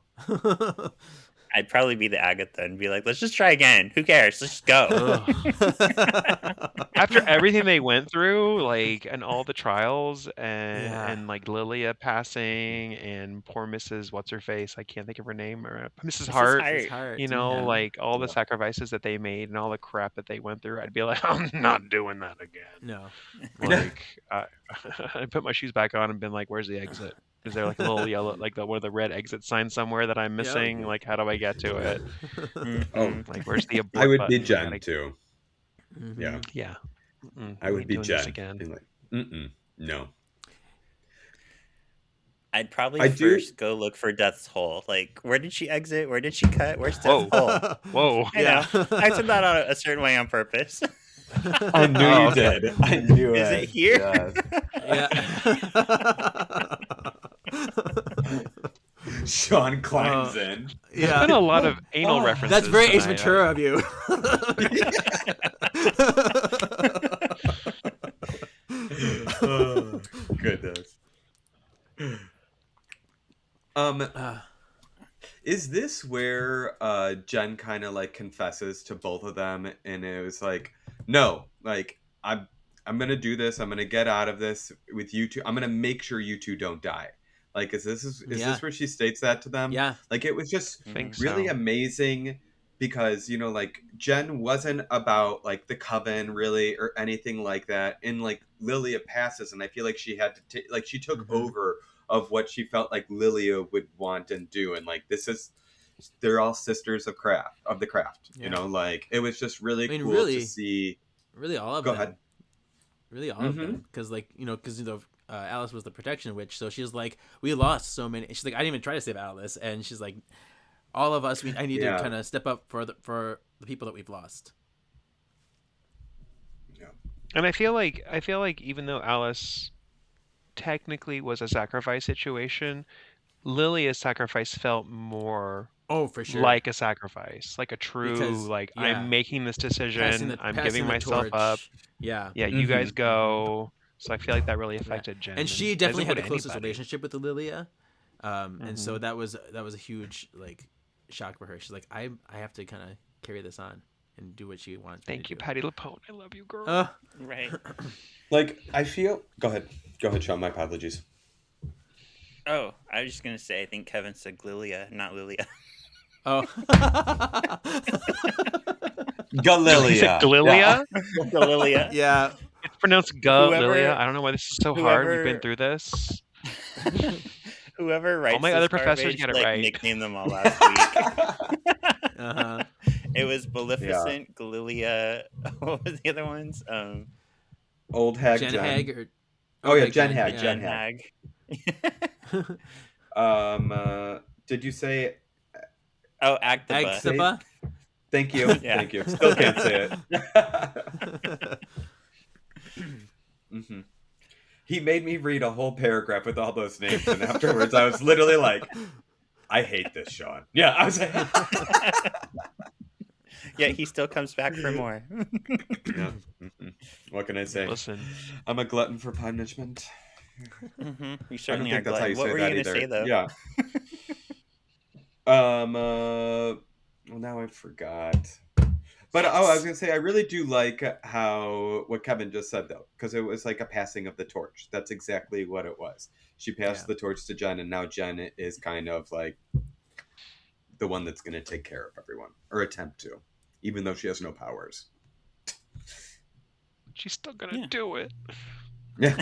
I'd probably be the Agatha and be like, let's just try again. Who cares? Let's just go. After everything they went through, like, and all the trials and like Lilia passing and poor Mrs. What's her face? I can't think of her name. Or Mrs. Hart. Like all the sacrifices that they made and all the crap that they went through. I'd be like, I'm not doing that again. No. Like, I put my shoes back on and been like, where's the exit? Is there like a little yellow, like one of the red exit signs somewhere that I'm missing? Like, how do I get to it? Like, where's the abort I would button? be Jen too. Yeah. Yeah. I would be Jen. Again. No. I'd probably first go look for Death's Hole. Like, where did she exit? Where did she cut? Where's Death's Hole? Whoa. I know. I said that out a certain way on purpose. I knew you did. I knew Is it. it here? Yes. Sean climbs in. There's been a lot of anal references. That's very Ace Ventura of you. Oh, goodness. Is this where Jen kind of like confesses to both of them, and it was like, no, like I'm gonna do this. I'm gonna get out of this with you two. I'm gonna make sure you two don't die. Like, is this where she states that to them? Yeah. Like, it was just really amazing because, you know, like Jen wasn't about like the coven really or anything like that. And like Lilia passes, and I feel like she had to take, like, she took over of what she felt like Lilia would want and do. And like, they're all sisters of the craft, you know, like it was just really cool to see. Really all of them. Go ahead. Really all of them. Because like, you know, Alice was the protection witch. So she was like, we lost so many. She's like, I didn't even try to save Alice. And she's like, all of us, I need to kind of step up for the people that we've lost. Yeah. And I feel like even though Alice technically was a sacrifice situation, Lilia's sacrifice felt more for sure like a sacrifice, like a true I'm making this decision, I'm giving myself up. Yeah, you guys go. So I feel like that really affected Jen. And she definitely had the closest relationship with Lilia. And so that was a huge like shock for her. She's like, I have to kind of carry this on and do what she wants. Thank you, Patti LuPone. I love you, girl. Right. Like, I feel. Go ahead, Sean. My apologies. Oh, I was just gonna say, I think Kevin said Glilia, not Lilia. Oh. Galilia. Galilia? Galilia. Yeah. It's pronounced Galilia. I don't know why this is so hard. We've been through this. Whoever writes all my other professors get it right. Nicknamed them all last week. It was Maleficent, Galilia. What was the other ones? Old Hag Jen. Hag. Jen Hag. Jen Hag. Did you say? Oh, Agatha. Thank you. Thank you. Still can't say it. He made me read a whole paragraph with all those names, and afterwards I was literally like, I hate this, Sean. Yeah, I was like... Yeah, he still comes back for more. Yeah. What can I say? Listen, I'm a glutton for punishment. You certainly I don't think are. that's how you what say were that you going to say, though? Yeah. Well, now I forgot. But I was gonna say I really do like what Kevin just said though, because it was like a passing of the torch. That's exactly what it was. She passed the torch to Jen, and now Jen is kind of like the one that's gonna take care of everyone, or attempt to, even though she has no powers. She's still gonna do it. Yeah.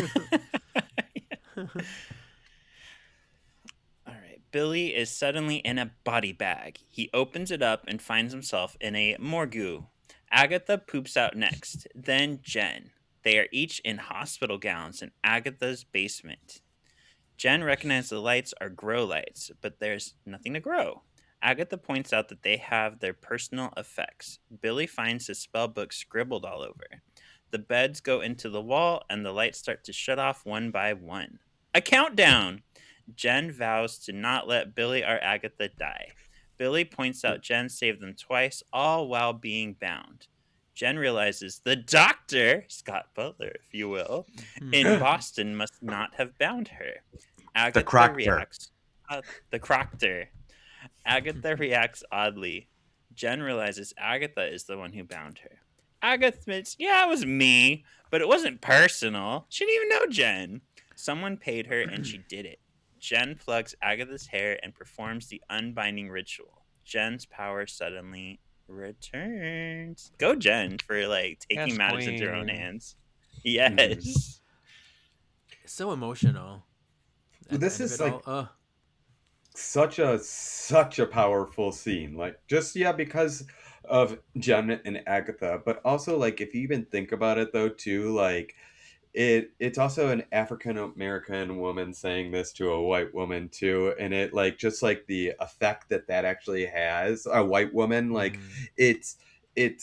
Billy is suddenly in a body bag. He opens it up and finds himself in a morgue. Agatha poops out next, then Jen. They are each in hospital gowns in Agatha's basement. Jen recognizes the lights are grow lights, but there's nothing to grow. Agatha points out that they have their personal effects. Billy finds his spell book scribbled all over. The beds go into the wall, and the lights start to shut off one by one. A countdown! Jen vows to not let Billy or Agatha die. Billy points out Jen saved them twice, all while being bound. Jen realizes the doctor, Scott Butler, if you will, in Boston must not have bound her. Agatha reacts. The Croctor. Agatha reacts oddly. Jen realizes Agatha is the one who bound her. Agatha admits, yeah, it was me, but it wasn't personal. She didn't even know Jen. Someone paid her and she did it. Jen plugs Agatha's hair and performs the unbinding ritual. Jen's power suddenly returns. Go Jen for like taking matters into her own hands. Yes. So emotional. This is like such a powerful scene. Like just because of Jen and Agatha, but also like if you even think about it though too, like it's also an African American woman saying this to a white woman too, and it like just like the effect that actually has a white woman, like it's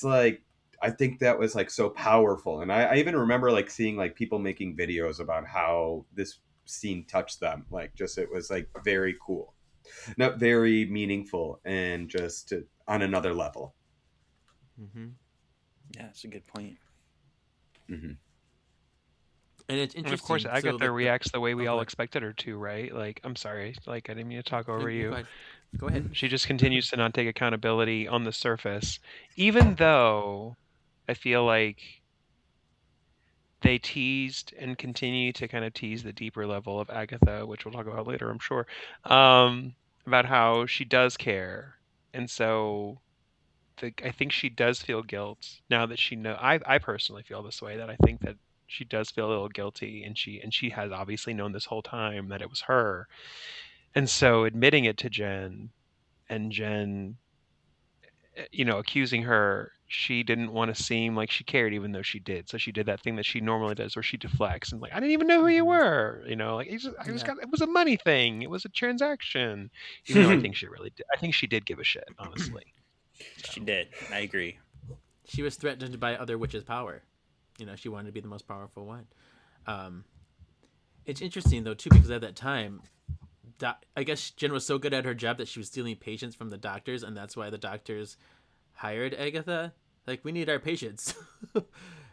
like I think that was like so powerful, and I even remember like seeing like people making videos about how this scene touched them, like just it was like very cool, not very meaningful, and just on another level. Yeah, that's a good point. And it's interesting. And of course, Agatha reacts the way we all expected her to, right? Like, I'm sorry, like I didn't mean to talk over you. Go ahead. She just continues to not take accountability on the surface, even though I feel like they teased and continue to kind of tease the deeper level of Agatha, which we'll talk about later, I'm sure, about how she does care, and so I think she does feel guilt now that she know. I personally feel this way, that I think that she does feel a little guilty, and she has obviously known this whole time that it was her, and so admitting it to Jen, and Jen, accusing her, she didn't want to seem like she cared, even though she did. So she did that thing that she normally does, where she deflects and like, I didn't even know who you were. Like it was a money thing. It was a transaction. Even though I think she really did. I think she did give a shit, honestly. So. She did. I agree. She was threatened by other witches' power. She wanted to be the most powerful one. It's interesting though too, because at that time, I guess Jen was so good at her job that she was stealing patients from the doctors, and that's why the doctors hired Agatha. Like, we need our patients.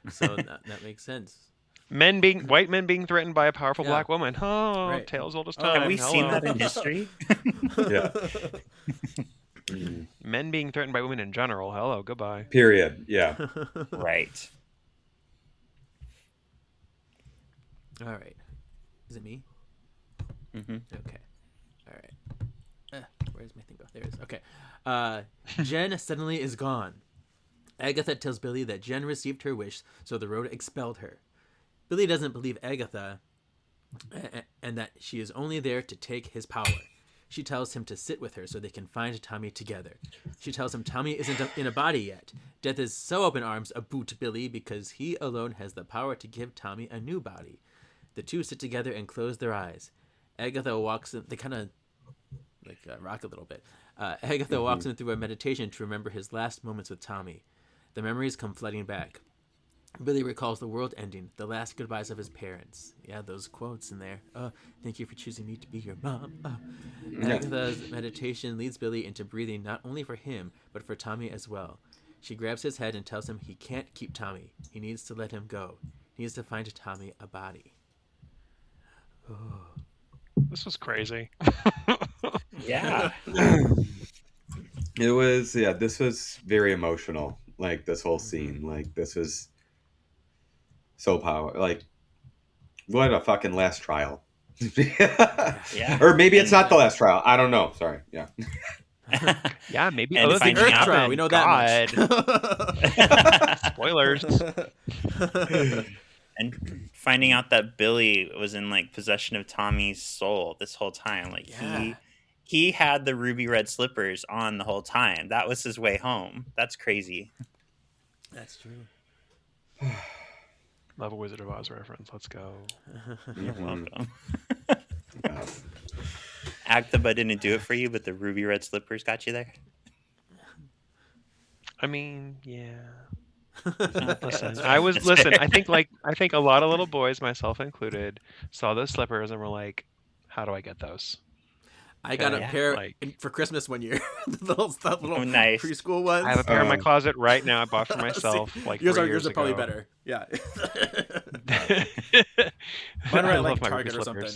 So that makes sense. White men being threatened by a powerful black woman. Oh, right. Tales old as time. Have we seen that in history? Yeah. Men being threatened by women in general. Hello, goodbye. Period. Yeah. Right. All right. Is it me? Okay. All right. Where's my thing go? There it is. Okay. Jen suddenly is gone. Agatha tells Billy that Jen received her wish, so the road expelled her. Billy doesn't believe Agatha, and that she is only there to take his power. She tells him to sit with her so they can find Tommy together. She tells him Tommy isn't in a body yet. Death is so open arms about Billy because he alone has the power to give Tommy a new body. The two sit together and close their eyes. Agatha walks in. They kind of rock a little bit. Agatha walks him through a meditation to remember his last moments with Tommy. The memories come flooding back. Billy recalls the world ending, the last goodbyes of his parents. Yeah, those quotes in there. Thank you for choosing me to be your mom. Agatha's meditation leads Billy into breathing not only for him, but for Tommy as well. She grabs his head and tells him he can't keep Tommy. He needs to let him go. He needs to find Tommy a body. This was crazy. Yeah. It was, this was very emotional. Like, this whole scene. Like, this was so powerful. Like, what a fucking last trial. Yeah. Or maybe it's not the last trial. I don't know. Sorry. Yeah. Yeah, maybe other things Earth trial. We know that much. Spoilers. And finding out that Billy was in like possession of Tommy's soul this whole time. Like he had the ruby red slippers on the whole time. That was his way home. That's crazy. That's true. Love a Wizard of Oz reference. Let's go. You're welcome. Agatha didn't do it for you, but the ruby red slippers got you there. I mean, yeah. Listen, I think a lot of little boys, myself included, saw those slippers and were like, "How do I get those?" I got a pair for Christmas one year. the little nice preschool ones. I have a pair in my closet right now. I bought for myself. See, like yours 3 are years yours are ago. probably better. Yeah. Mine are like Target or something.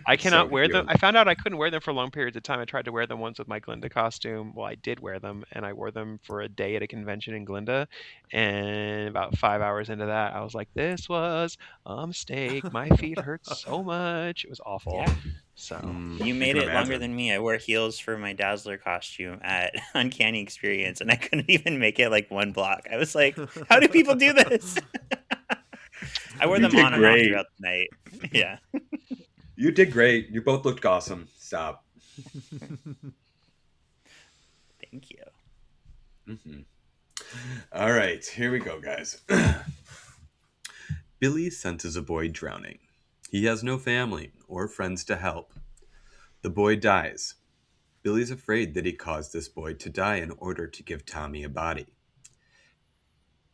I cannot wear them. I found out I couldn't wear them for long periods of time. I tried to wear them once with my Glinda costume. Well, I did wear them, and I wore them for a day at a convention in Glinda. And about 5 hours into that, I was like, "This was a mistake. My feet hurt so much. It was awful." Yeah. So you made it longer than me. I wore heels for my Dazzler costume at Uncanny Experience, and I couldn't even make it like one block. I was like, "How do people do this?" I wore them on and off throughout the night. Yeah. You did great. You both looked awesome. Stop. Thank you. Mm-hmm. All right, here we go, guys. Billy senses a boy drowning. He has no family or friends to help. The boy dies. Billy's afraid that he caused this boy to die in order to give Tommy a body.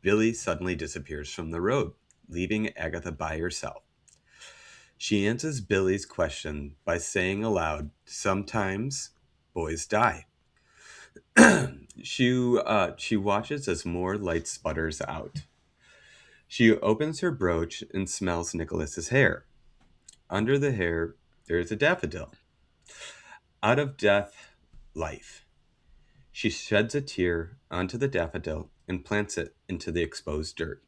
Billy suddenly disappears from the road, leaving Agatha by herself. She answers Billy's question by saying aloud, "Sometimes boys die." She watches as more light sputters out. She opens her brooch and smells Nicholas's hair. Under the hair, there is a daffodil. Out of death, life. She sheds a tear onto the daffodil and plants it into the exposed dirt.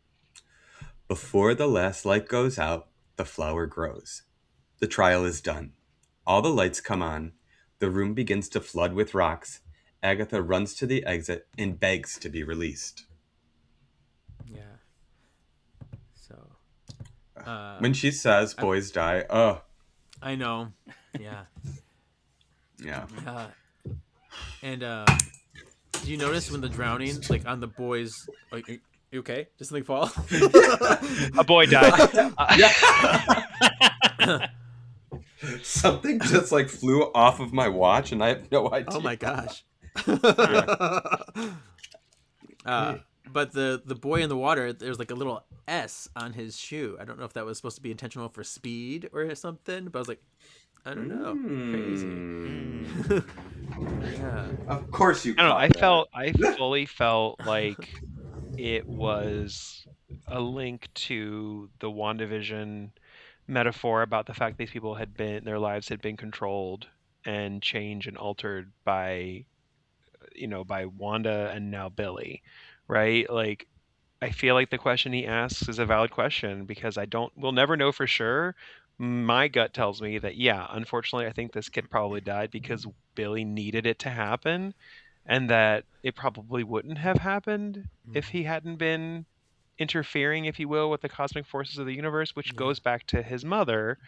Before the last light goes out, the flower grows. The trial is done. All the lights come on. The room begins to flood with rocks. Agatha runs to the exit and begs to be released. Yeah. So. When she says boys die, I know. Yeah. Yeah. And do you notice when the drowning, like on the boys, like, you okay? Did something fall? A boy died. Something just like flew off of my watch, and I have no idea. Oh my gosh. But the boy in the water, there's like a little S on his shoe. I don't know if that was supposed to be intentional for speed or something, but I was like, I don't know. Crazy. Yeah. Of course you. I don't know. I fully felt like it was a link to the WandaVision metaphor about the fact these people their lives had been controlled and changed and altered by Wanda and now Billy, right? Like, I feel like the question he asks is a valid question because we'll never know for sure. My gut tells me that, yeah, unfortunately, I think this kid probably died because Billy needed it to happen, and that it probably wouldn't have happened if he hadn't been interfering, if you will, with the cosmic forces of the universe, which goes back to his mother,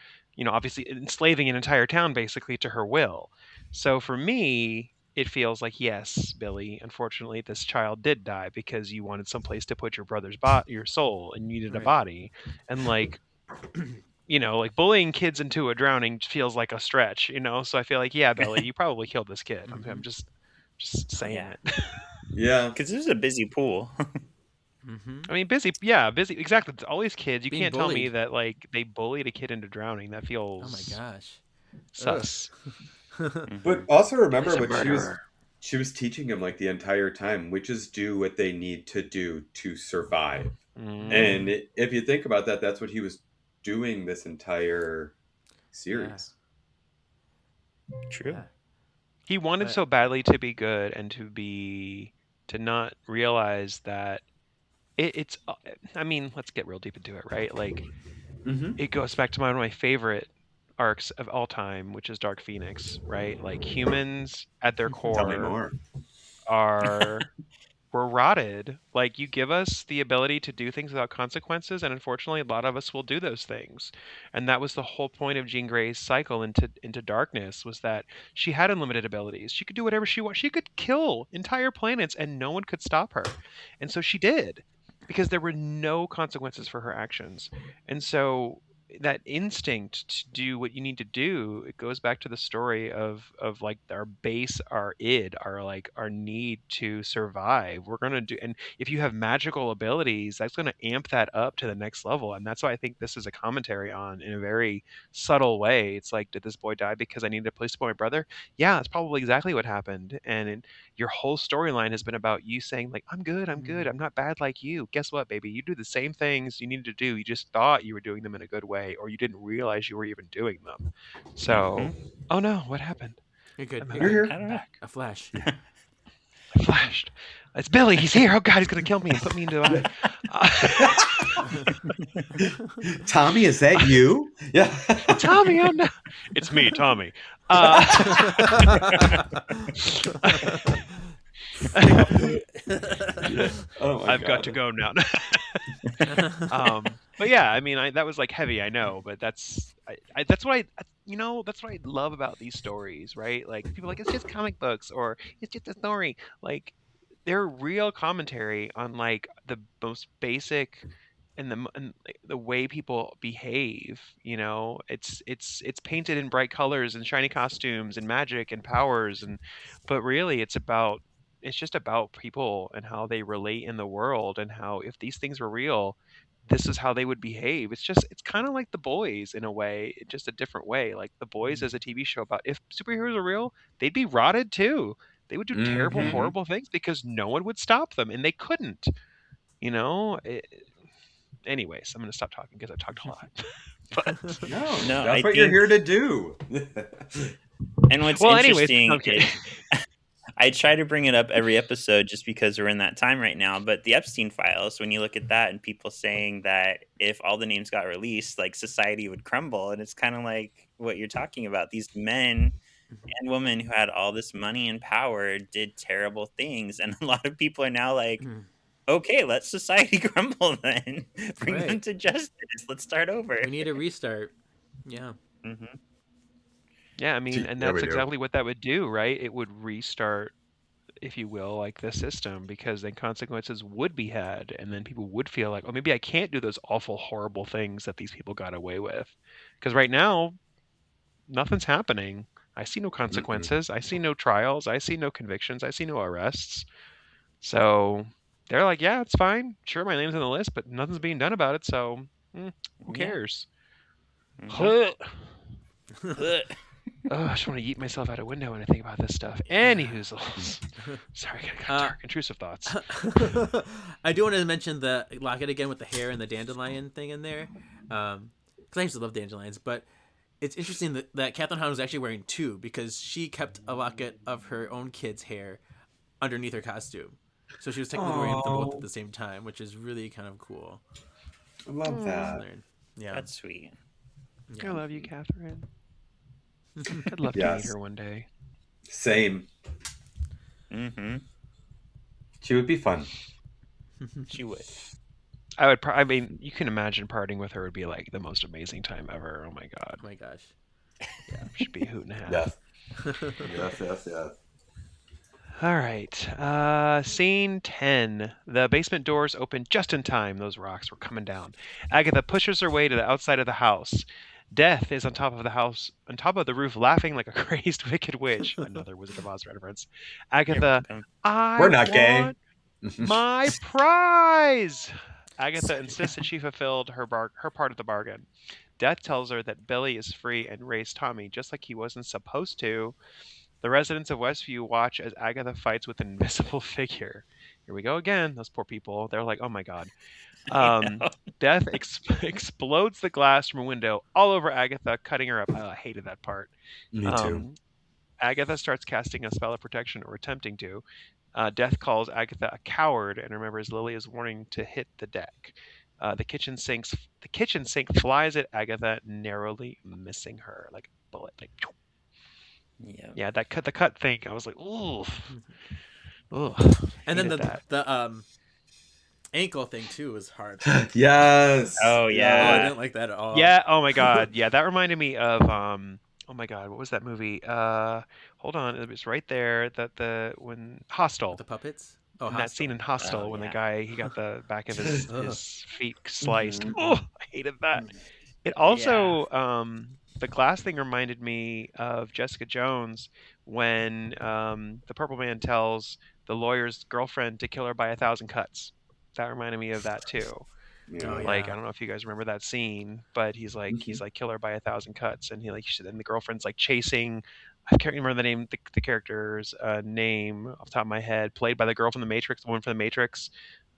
obviously enslaving an entire town basically to her will. So for me, it feels like, yes, Billy, unfortunately, this child did die because you wanted someplace to put your brother's your soul, and you needed a body. And like, like bullying kids into a drowning feels like a stretch, So I feel like, yeah, Billy, you probably killed this kid. I'm just saying it. Yeah. Because this is a busy pool. I mean, busy, exactly. All these kids, you Being can't bullied. tell me that like they bullied a kid into drowning. That feels Oh my gosh. sus. But also remember what she was teaching him like the entire time, witches do what they need to do to survive. And if you think about that, that's what he was doing this entire series. True. Yeah. He wanted so badly to be good and to not realize that it's. I mean, let's get real deep into it, right? Like, it goes back to one of my favorite arcs of all time, which is Dark Phoenix, right? Like, humans at their core we're rotted. Like, you give us the ability to do things without consequences, and unfortunately a lot of us will do those things. And that was the whole point of Jean Grey's cycle into darkness, was that she had unlimited abilities. She could do whatever she wanted. She could kill entire planets and no one could stop her. And so she did, because there were no consequences for her actions. And so that instinct to do what you need to do, it goes back to the story of like our base, our id, our need to survive. We're going to do, and if you have magical abilities, that's going to amp that up to the next level. And that's why I think this is a commentary on, in a very subtle way, it's like, did this boy die because I needed a place to put my brother? Yeah, that's probably exactly what happened. And your whole storyline has been about you saying like, I'm good, I'm not bad like you. Guess what, baby? You do the same things you needed to do. You just thought you were doing them in a good way, or you didn't realize you were even doing them. So, oh no, what happened? You're good. You're here. I don't know. A flash. I flashed. It's Billy. He's here. Oh God, he's gonna kill me and put me into a. Tommy, is that you? Yeah. Tommy, oh no. It's me, Tommy. I've got to go now. But yeah, I mean, that was like heavy, I know, but that's what I love about these stories, right? Like, people are like, it's just comic books, or it's just a story. Like, they're real commentary on like the most basic and the way people behave, it's painted in bright colors and shiny costumes and magic and powers, but really it's just about people and how they relate in the world, and how if these things were real, this is how they would behave. It's kind of like The Boys in a way, just a different way. Like The Boys as a TV show about if superheroes are real, they'd be rotted too. They would do terrible, horrible things because no one would stop them, and they couldn't. Anyways, I'm going to stop talking because I've talked a lot. But no, that's what you're here to do. And what's interesting is I try to bring it up every episode just because we're in that time right now. But the Epstein files, when you look at that and people saying that if all the names got released, like society would crumble. And it's kind of like what you're talking about. These men and women who had all this money and power did terrible things. And a lot of people are now like, okay, let society crumble then. Bring them to justice. Let's start over. We need a restart. Yeah. Yeah, I mean, and that's exactly what that would do, right? It would restart, if you will, like the system, because then consequences would be had, and then people would feel like, oh, maybe I can't do those awful, horrible things that these people got away with. Because right now, nothing's happening. I see no consequences. I see no trials. I see no convictions. I see no arrests. So they're like, yeah, it's fine. Sure, my name's on the list, but nothing's being done about it, so who cares? I just want to yeet myself out a window when I think about this stuff. Anywhoozles. Sorry, I got dark, intrusive thoughts. I do want to mention the locket again with the hair and the dandelion thing in there. Because I used to love dandelions, but it's interesting that Catherine Hahn was actually wearing two, because she kept a locket of her own kid's hair underneath her costume. So she was technically wearing them both at the same time, which is really kind of cool. I love that. Yeah, that's sweet. Yeah. I love you, Catherine. I'd love to meet her one day. Same. She would be fun. She would. I mean, you can imagine partying with her would be like the most amazing time ever. Oh my god. Oh my gosh. Yeah, should be a hoot and a half. Yes. All right. Scene 10. The basement doors open just in time. Those rocks were coming down. Agatha pushes her way to the outside of the house. Death is on top of the roof, laughing like a crazed wicked witch. Another Wizard of Oz reference. Agatha, we're not gay. My prize! Agatha insists that she fulfilled her part of the bargain. Death tells her that Billy is free and raised Tommy just like he wasn't supposed to. The residents of Westview watch as Agatha fights with an invisible figure. Here we go again. Those poor people. They're like, oh my god. Death explodes the glass from a window all over Agatha, cutting her up. I hated that part. Me too. Agatha starts casting a spell of protection, or attempting to. Death calls Agatha a coward and remembers Lily's warning to hit the deck. The kitchen sink flies at Agatha, narrowly missing her like a bullet. Like, yeah, the cut thing. I was like, ooh. And then the ankle thing too was hard. Yes. Oh yeah. I didn't like that at all. Yeah. Oh my god. Yeah, that reminded me of oh my god, what was that movie? Hold on, it was right there. When Hostel. The puppets. That scene in Hostel when the guy, he got the back of his feet sliced. Oh, I hated that. It also the glass thing reminded me of Jessica Jones when the Purple Man tells the lawyer's girlfriend to kill her by 1,000 cuts. That reminded me of that too. Like, I don't know if you guys remember that scene, but he's like kill her by 1,000 cuts, and and the girlfriend's like chasing. I can't remember the name, the character's name off the top of my head. Played by the girl from the Matrix, the woman from the Matrix.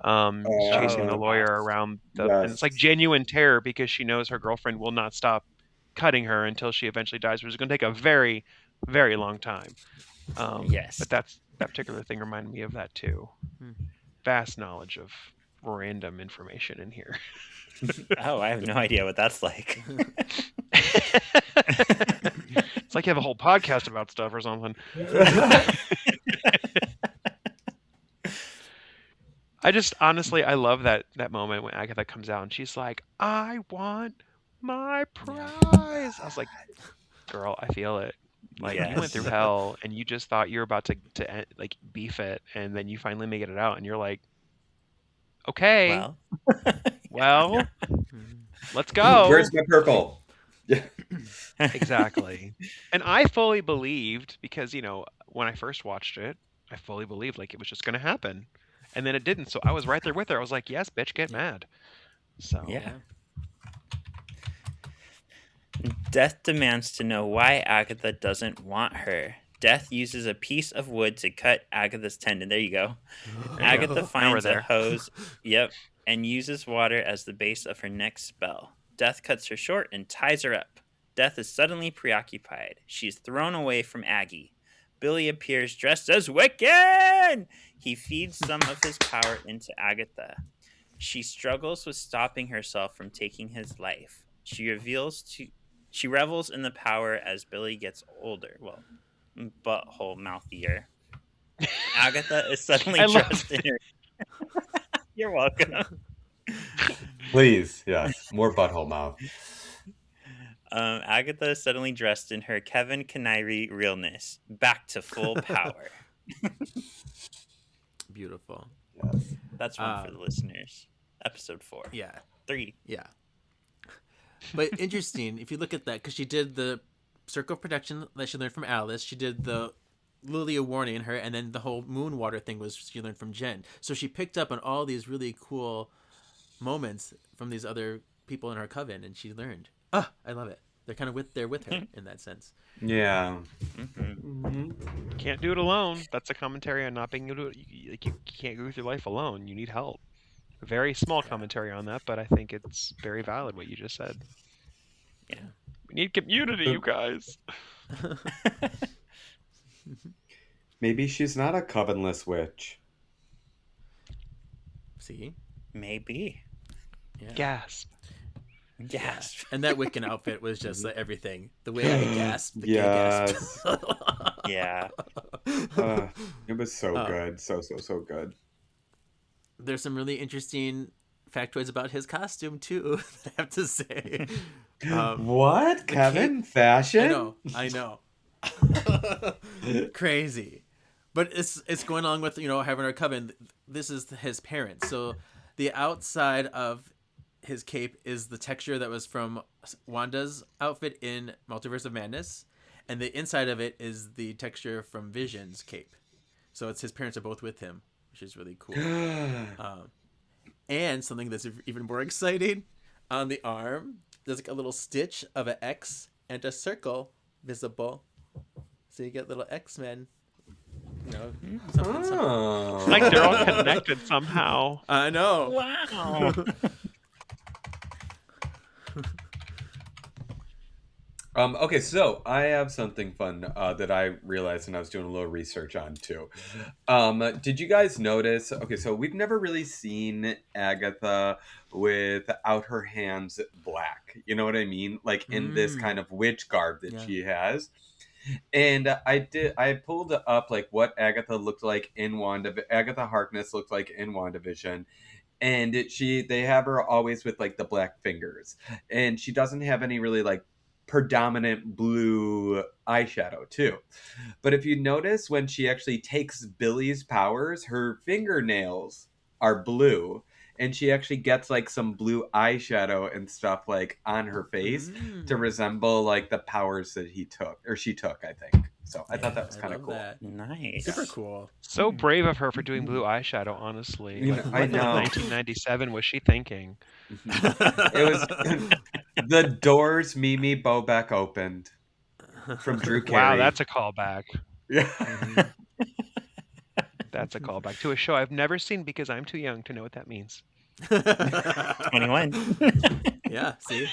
Chasing the lawyer around and it's like genuine terror because she knows her girlfriend will not stop cutting her until she eventually dies, which is going to take a very, very long time. But that particular thing reminded me of that too. Vast knowledge of random information in here. Oh, I have no idea what that's like. It's like you have a whole podcast about stuff or something. I just honestly, I love that moment when Agatha comes out and she's like, I want my prize. I was like, girl, I feel it. Like, you went through hell and you just thought you were about to like beef it, and then you finally make it out and you're like, Okay. Well, Yeah. let's go. Where's my purple? Yeah. Exactly. And I fully believed, because, when I first watched it, I fully believed like it was just going to happen. And then it didn't. So I was right there with her. I was like, yes, bitch, get mad. So. Yeah. Death demands to know why Agatha doesn't want her. Death uses a piece of wood to cut Agatha's tendon. There you go. Agatha finds a hose, and uses water as the base of her next spell. Death cuts her short and ties her up. Death is suddenly preoccupied. She is thrown away from Aggie. Billy appears dressed as Wiccan! He feeds some of his power into Agatha. She struggles with stopping herself from taking his life. She revels in the power as Billy gets older. Well, butthole mouthier. Agatha is suddenly dressed in her... You're welcome. Please, yes. More butthole mouth. Agatha is suddenly dressed in her Kevin Canary realness. Back to full power. Beautiful. Yes. That's one for the listeners. Episode 4. Yeah. 3. Yeah. But interesting, if you look at that, because she did the Circle of Protection that she learned from Alice. She did the Lilia warning her, and then the whole moon water thing was she learned from Jen. So she picked up on all these really cool moments from these other people in her coven, and she learned. I love it. They're kind of with her in that sense. Yeah. Can't do it alone. That's a commentary on not being able to. You can't go through life alone. You need help. A very small commentary on that, but I think it's very valid what you just said. Yeah. We need community, you guys. Maybe she's not a covenless witch. See? Maybe. Yeah. Gasp. Gasp. And that Wiccan outfit was just like everything. The way I gasped. Yes. Yeah. It was so good. So good. There's some really interesting factoids about his costume too, I have to say. What? Kevin? Fashion? I know. Crazy. But it's going along with, having our coven. This is his parents. So the outside of his cape is the texture that was from Wanda's outfit in Multiverse of Madness. And the inside of it is the texture from Vision's cape. So it's his parents are both with him, which is really cool. And something that's even more exciting, on the arm, there's like a little stitch of an X and a circle visible. So you get little X-Men. Something. Like they're all connected somehow. I know. Wow. Okay, so I have something fun that I realized when I was doing a little research on too. Did you guys notice? Okay, so we've never really seen Agatha without her hands black. You know what I mean? Like in this kind of witch garb that she has. And I pulled up like what Agatha looked like in Agatha Harkness looked like in WandaVision. And they have her always with like the black fingers. And she doesn't have any really like predominant blue eyeshadow too. But if you notice, when she actually takes Billy's powers, her fingernails are blue, and she actually gets like some blue eyeshadow and stuff like on her face to resemble like the powers that she took, I think. So I thought that was kind of cool. That. Nice. Super cool. So brave of her for doing blue eyeshadow, honestly. What in 1997 was she thinking? It was the doors Mimi Bobek opened from Drew Carey. Wow, that's a callback. Yeah. That's a callback to a show I've never seen because I'm too young to know what that means. 21. Yeah, see?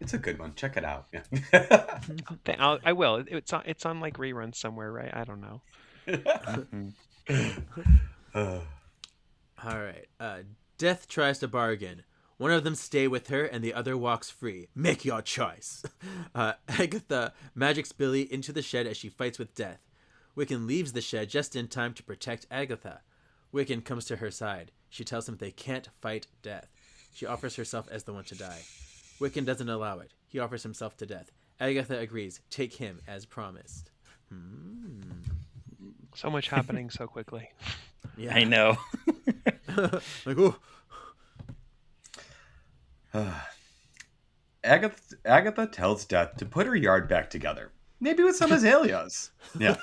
It's a good one. Check it out. Yeah. I will. It's on like reruns somewhere, right? I don't know. All right. Death tries to bargain. One of them stay with her, and the other walks free. Make your choice. Agatha magics Billy into the shed as she fights with Death. Wiccan leaves the shed just in time to protect Agatha. Wiccan comes to her side. She tells him they can't fight Death. She offers herself as the one to die. Wiccan doesn't allow it. He offers himself to Death. Agatha agrees. Take him as promised. So much happening so quickly. Yeah, I know. Like, ooh. Agatha tells Death to put her yard back together. Maybe with some azaleas. Yeah.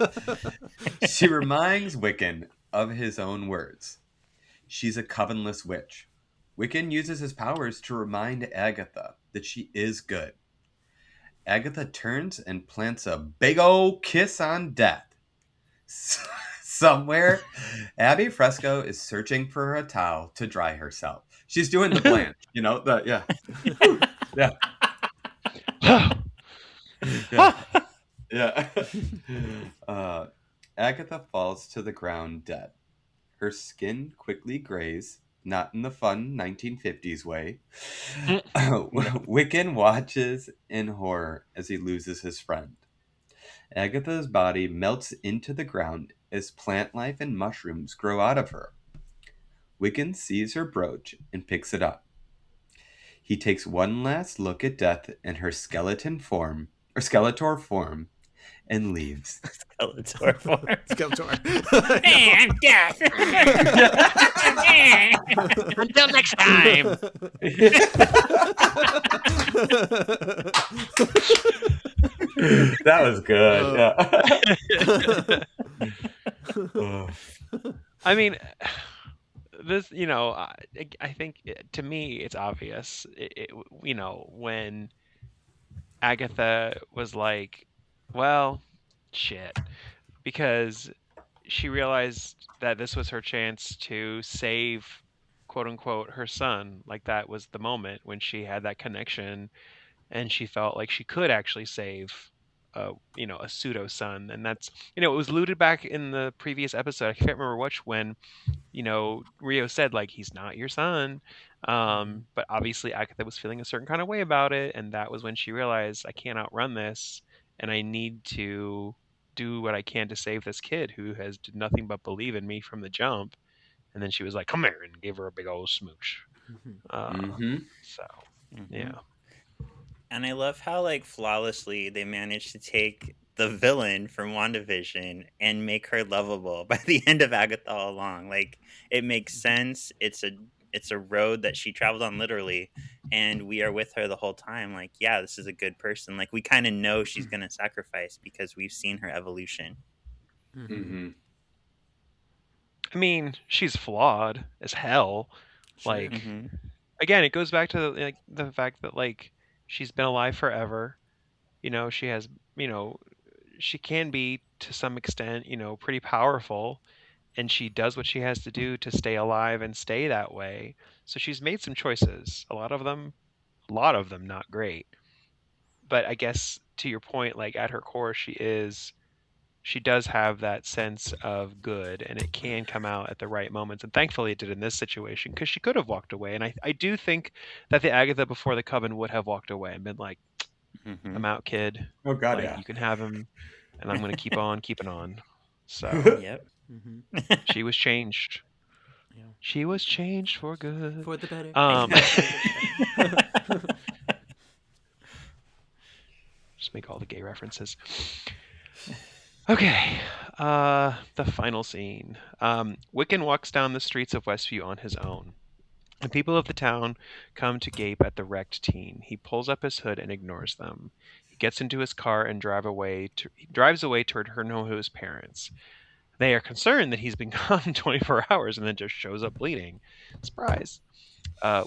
She reminds Wiccan of his own words. She's a covenless witch. Wiccan uses his powers to remind Agatha that she is good. Agatha turns and plants a big ol' kiss on Death. Somewhere, Abby Fresco is searching for a towel to dry herself. She's doing the Blanche, yeah. Yeah. Agatha falls to the ground dead. Her skin quickly grays, not in the fun 1950s way. Wiccan watches in horror as he loses his friend. Agatha's body melts into the ground as plant life and mushrooms grow out of her. Wiccan sees her brooch and picks it up. He takes one last look at Death in her Skeletor form, and leaves. Skeletor form. Skeletor. And Death. Until next time. That was good. Yeah. I mean, this, I think to me it's obvious. When Agatha was like, well, shit, because she realized that this was her chance to save, quote unquote, her son. Like, that was the moment when she had that connection and she felt like she could actually save a pseudo son. And that's, it was alluded back in the previous episode, I can't remember which, when Rio said, like, he's not your son. But obviously Agatha was feeling a certain kind of way about it, and that was when she realized, I can't outrun this, and I need to do what I can to save this kid who has did nothing but believe in me from the jump. And then she was like, come here, and gave her a big old smooch. So yeah. And I love how, like, flawlessly they managed to take the villain from WandaVision and make her lovable by the end of Agatha all along. Like, it makes sense. It's a road that she traveled on, literally, and we are with her the whole time. Like, yeah, this is a good person. Like, we kind of know she's going to sacrifice because we've seen her evolution. Mm-hmm. I mean, she's flawed as hell. Like, again, it goes back to the fact that, like, she's been alive forever. She has, she can be, to some extent, pretty powerful, and she does what she has to do to stay alive and stay that way. So she's made some choices. A lot of them not great. But I guess, to your point, like, at her core, she does have that sense of good, and it can come out at the right moments. And thankfully it did in this situation, because she could have walked away. And I do think that the Agatha before the Coven would have walked away and been like, I'm out, kid. Oh, God, like, yeah. You can have him, and I'm going to keep on keeping on. So, yep. She was changed. Yeah. She was changed for good. For the better. Just make all the gay references. Okay, the final scene. Wiccan walks down the streets of Westview on his own. The people of the town come to gape at the wrecked teen. He pulls up his hood and ignores them. He gets into his car and drives away toward his parents. They are concerned that he's been gone 24 hours and then just shows up bleeding. Surprise.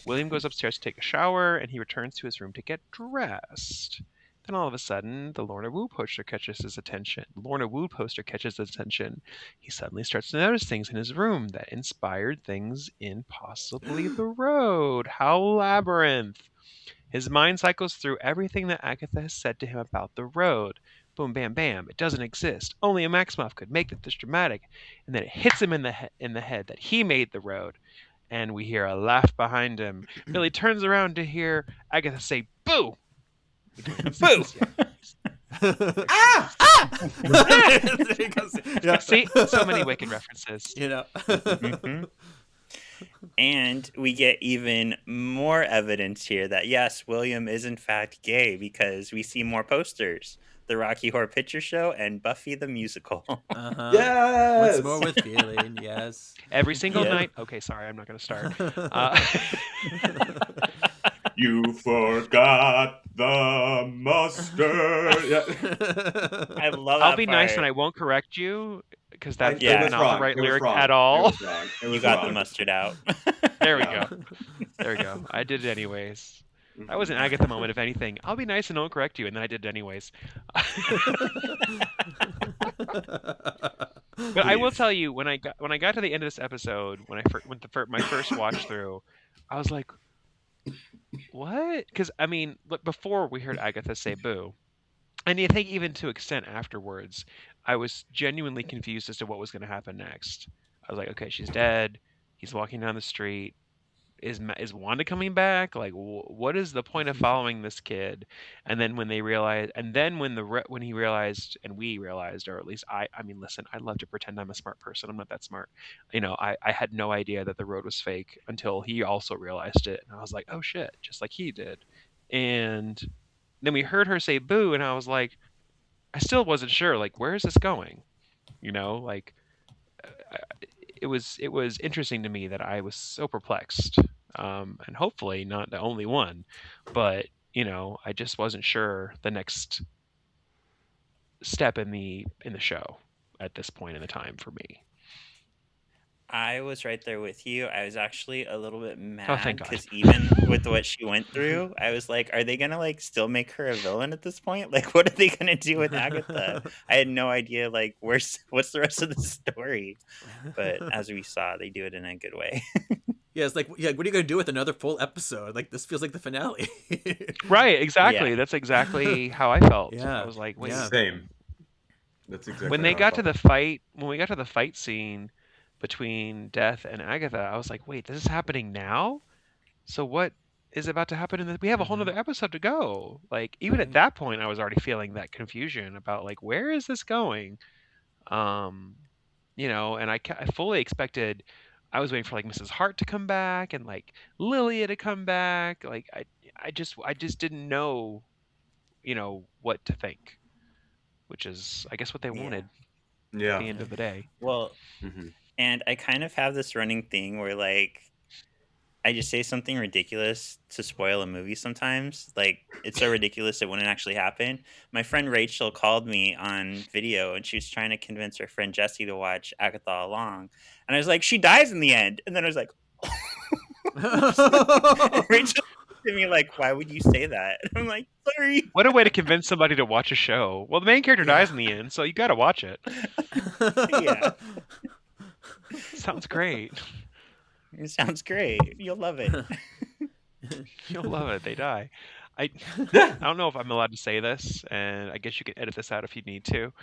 William goes upstairs to take a shower, and he returns to his room to get dressed. Then all of a sudden, the Lorna Wu poster catches his attention. He suddenly starts to notice things in his room that inspired things in possibly The Road. How labyrinth! His mind cycles through everything that Agatha has said to him about The Road. Boom, bam, bam. It doesn't exist. Only a Maximoff could make it this dramatic. And then it hits him in the head that he made The Road. And we hear a laugh behind him. Billy turns around to hear Agatha say, "Boo!" Boo! Ah! Yeah. See, so many Wicked references. And we get even more evidence here that, yes, William is in fact gay, because we see more posters The Rocky Horror Picture Show, and Buffy the Musical. Yes. Once more with feeling. Yes. Every single night. Okay, sorry, I'm not going to start. You forgot the mustard. Yeah. I love that I'll be part. nice and I won't correct you because that's Yeah. not the right lyric at all. You got the mustard out. There we go. There we go. I did it anyways. That was an Agatha moment, if anything. I'll be nice and don't correct you, and then I did it anyways. But I will tell you, when I got to the end of this episode, when I went my first watch through, I was like, "What?" Because I mean, before we heard Agatha say "boo," and I think even to extent afterwards, I was genuinely confused as to what was going to happen next. I was like, "Okay, she's dead. He's walking down the street. Is Wanda coming back? Like, what is the point of following this kid?" And then when they realized, and then when he realized, and we realized, or at least I mean, listen, I love to pretend I'm a smart person. I'm not that smart. I had no idea that the road was fake until he also realized it, and I was like, oh shit, just like he did. And then we heard her say "boo," and I was like, I still wasn't sure. Like, where is this going? Like. It was interesting to me that I was so perplexed, and hopefully not the only one, but I just wasn't sure the next step in the show at this point in the time for me. I was right there with you. I was actually a little bit thank mad God. because even with what she went through, I was like, are they gonna like still make her a villain at this point? Like, what are they gonna do with Agatha? I had no idea. Like, what's the rest of the story? But as we saw, they do it in a good way. Yeah, it's like, what are you gonna do with another full episode? Like, this feels like the finale. Right, exactly. Yeah. That's exactly how I felt. Yeah. I was like, wait. Same. That's exactly. When they got to the fight, when we got to the fight scene between Death and Agatha, I was like, wait, this is happening now? So what is about to happen in this? We have a whole nother episode to go. Like, even at that point, I was already feeling that confusion about, like, where is this going? And I fully expected, I was waiting for, like, Mrs. Hart to come back and, like, Lilia to come back. Like, I just didn't know, what to think, which is, I guess, what they wanted at the end of the day. Well, and I kind of have this running thing where, like, I just say something ridiculous to spoil a movie sometimes. Like, it's so ridiculous it wouldn't actually happen. My friend Rachel called me on video, and she was trying to convince her friend Jessie to watch Agatha along. And I was like, she dies in the end. And then I was like, Rachel looked at me like, why would you say that? And I'm like, sorry. What a way to convince somebody to watch a show. Well, the main character dies in the end, so you got to watch it. Yeah. Sounds great. It sounds great. You'll love it. You'll love it. They die. I don't know if I'm allowed to say this, and I guess you can edit this out if you need to,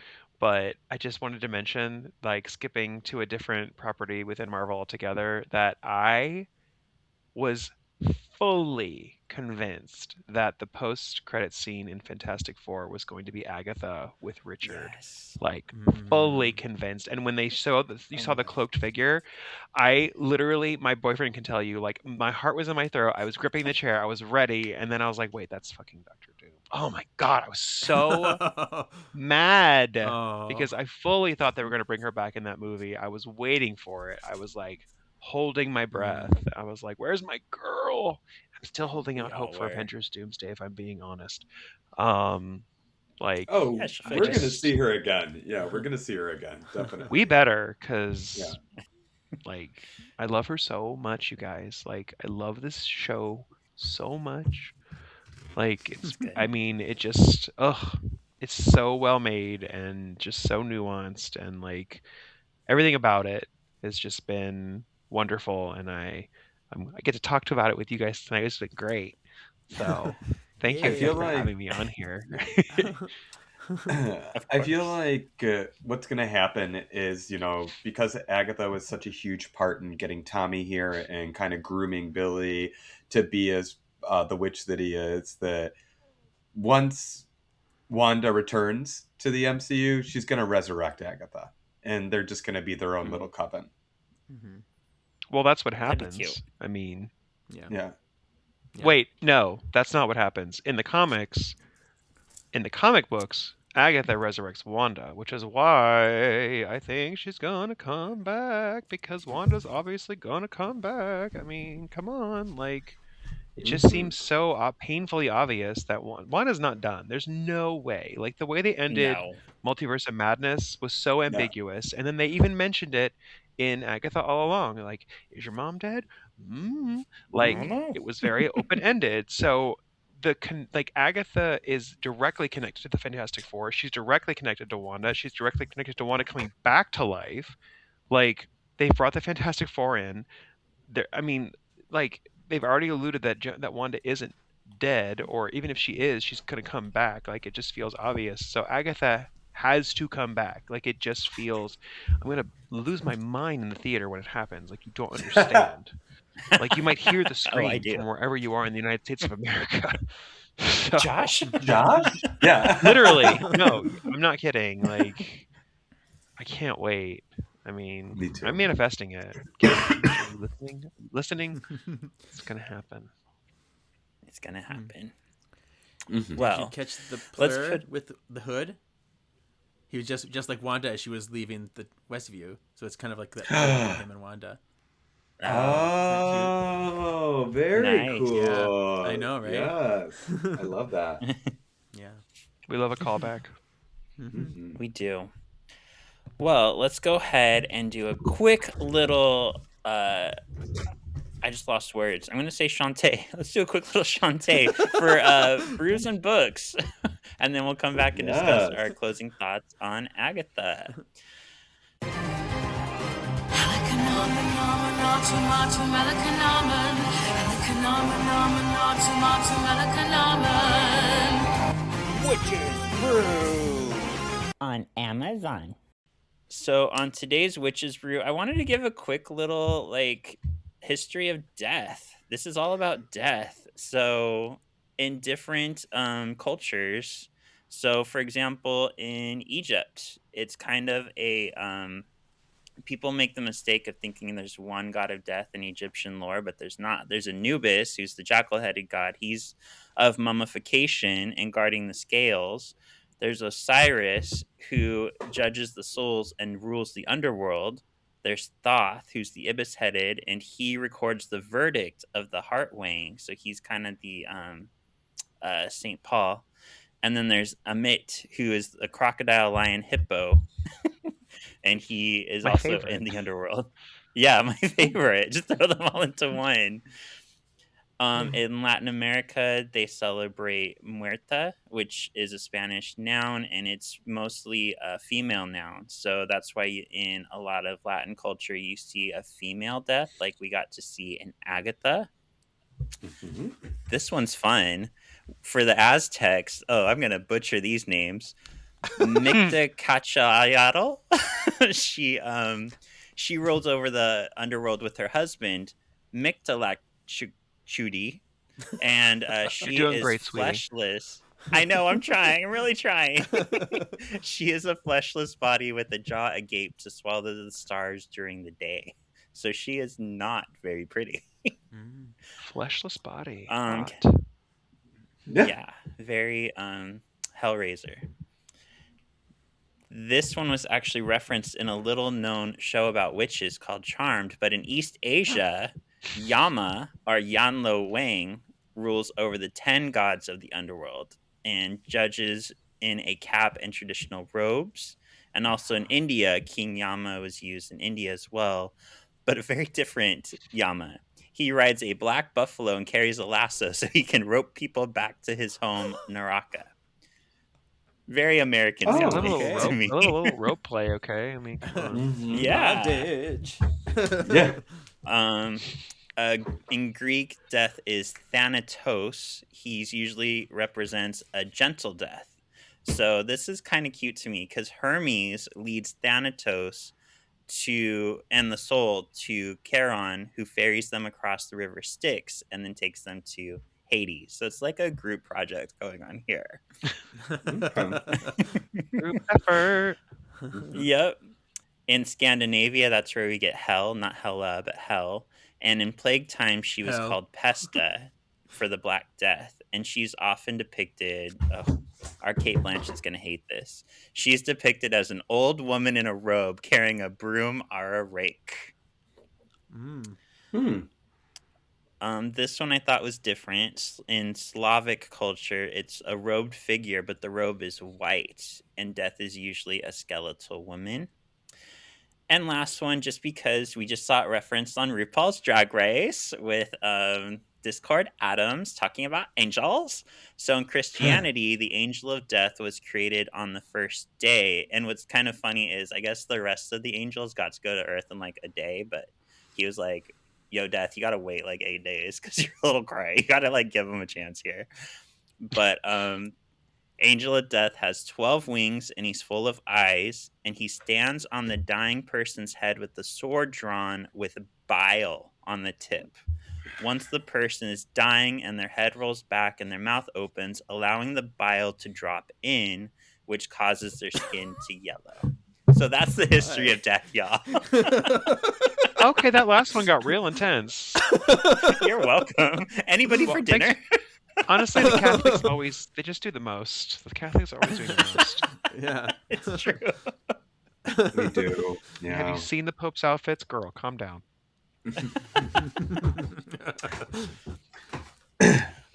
but I just wanted to mention, like, skipping to a different property within Marvel altogether, that I was fully convinced that the post-credit scene in Fantastic Four was going to be Agatha with Richard. Yes. Like, fully convinced. And when they saw the cloaked figure, I literally, my boyfriend can tell you, like, my heart was in my throat. I was gripping the chair. I was ready. And then I was like, wait, that's fucking Dr. Doom. Oh my God. I was so mad because I fully thought they were going to bring her back in that movie. I was waiting for it. I was like holding my breath. I was like, where's my girl? I'm still holding out hope for Avengers Doomsday, if I'm being honest. We're gonna see her again. Yeah, we're gonna see her again, definitely. We better, because like, I love her so much, you guys. Like, I love this show so much. Like, it's I mean, it just it's so well made and just so nuanced, and like everything about it has just been wonderful, and I get to talk about it with you guys tonight. It's been great. So thank you for having me on here. I feel like what's going to happen is, because Agatha was such a huge part in getting Tommy here and kind of grooming Billy to be as the witch that he is, that once Wanda returns to the MCU, she's going to resurrect Agatha, and they're just going to be their own little coven. Well, that's what happens. I mean, yeah. Wait, no, that's not what happens. In the comics, in the comic books, Agatha resurrects Wanda, which is why I think she's gonna come back, because Wanda's obviously gonna come back. I mean, come on, like, it just seems so painfully obvious that Wanda's not done. There's no way. Like, the way they ended No. Multiverse of Madness was so ambiguous, and then they even mentioned it in Agatha all along. Like, is your mom dead? Like, it was very open-ended. So like, Agatha is directly connected to the Fantastic Four. She's directly connected to Wanda. She's directly connected to Wanda coming back to life. Like, they brought the Fantastic Four in. I mean, like, they've already alluded that Wanda isn't dead, or even if she is, she's gonna come back. Like, it just feels obvious. So Agatha has to come back. Like, it just feels, I'm gonna lose my mind in the theater when it happens. Like, you don't understand. Like, you might hear the scream from wherever you are in the United States of America. So, Josh? Yeah. Literally. No, I'm not kidding. Like, I can't wait. I mean, Me too. I'm manifesting it. Listening, it's gonna happen. It's gonna happen. Well, did you catch the player with the hood? He was just like Wanda as she was leaving the Westview, so it's kind of like him and Wanda. Oh, very nice. cool. Yeah. I know, right? Yes. I love that. Yeah. We love a callback. We do. Well, let's go ahead and do a quick little I just lost words. I'm going to say Shantae. Let's do a quick little Shantae for Brews and Books. And then we'll come back and discuss our closing thoughts on Agatha. Witch's Brew on Amazon. So on today's Witch's Brew, I wanted to give a quick little history of death. This is all about death. So in different cultures, so for example, in Egypt, it's kind of a people make the mistake of thinking there's one god of death in Egyptian lore, but there's not. There's Anubis, who's the jackal-headed god. He's of mummification and guarding the scales. There's Osiris, who judges the souls and rules the underworld. There's Thoth, who's the ibis-headed, and he records the verdict of the heart weighing. So he's kind of the St. Paul. And then there's Amit, who is the crocodile, lion, hippo. And he is my also favorite. In the underworld. Yeah, my favorite. Just throw them all into one. In Latin America, they celebrate Muerta, which is a Spanish noun, and it's mostly a female noun. So that's why in a lot of Latin culture, you see a female death, like we got to see in Agatha. This one's fun. For the Aztecs, I'm going to butcher these names. Mictacachayatl. She rolls over the underworld with her husband, Mictalachuti, and she is great, fleshless. I know, I'm trying. I'm really trying. She is a fleshless body with a jaw agape to swallow the stars during the day. So she is not very pretty. Fleshless body. Yeah, very Hellraiser. This one was actually referenced in a little-known show about witches called Charmed, but in East Asia, Yama, or Yanlo Wang, rules over the 10 gods of the underworld and judges in a cap and traditional robes. And also in India, King Yama was used in India as well, but a very different Yama. He rides a black buffalo and carries a lasso so he can rope people back to his home, Naraka. Very American to me. A little rope play, okay? I mean, come on. Yeah. In Greek, death is Thanatos. He's usually represents a gentle death. So this is kind of cute to me because Hermes leads Thanatos and the soul to Charon, who ferries them across the river Styx and then takes them to Hades. So it's like a group project going on here. Group effort. Yep. In Scandinavia, that's where we get Hel, not Hela, but Hel. And in Plague Time, she was called Pesta for the Black Death. And she's often depicted... Our Kate Blanchett's gonna hate this. She's depicted as an old woman in a robe carrying a broom or a rake. This one I thought was different. In Slavic culture, it's a robed figure, but the robe is white, and death is usually a skeletal woman. And last one, just because we just saw it referenced on RuPaul's Drag Race with Discord Adams talking about angels. So in Christianity, the angel of death was created on the first day. And what's kind of funny is, I guess the rest of the angels got to go to Earth in like a day, but he was like, yo, death, you got to wait like 8 days because you're a little cray. You got to like give him a chance here. But Angel of Death has 12 wings and he's full of eyes, and he stands on the dying person's head with the sword drawn with bile on the tip. Once the person is dying and their head rolls back and their mouth opens, allowing the bile to drop in, which causes their skin to yellow. So that's the history of death, y'all. Okay, that last one got real intense. You're welcome. Anybody for dinner? Honestly, the Catholics they just do the most. The Catholics are always doing the most. Yeah. It's true. We do. Yeah. Have you seen the Pope's outfits? Girl, calm down.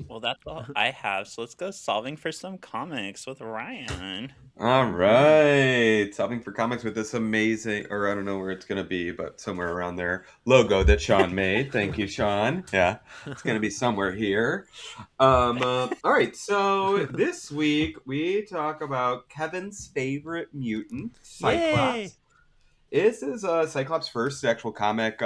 Well, that's all I have. So let's go solving for some comics with Ryan. All right. Solving for comics with this amazing, or I don't know where it's going to be, but somewhere around there, logo that Sean made. Thank you, Sean. Yeah, it's going to be somewhere here. All right. So this week we talk about Kevin's favorite mutant, Cyclops. Yay! This is Cyclops' first actual comic,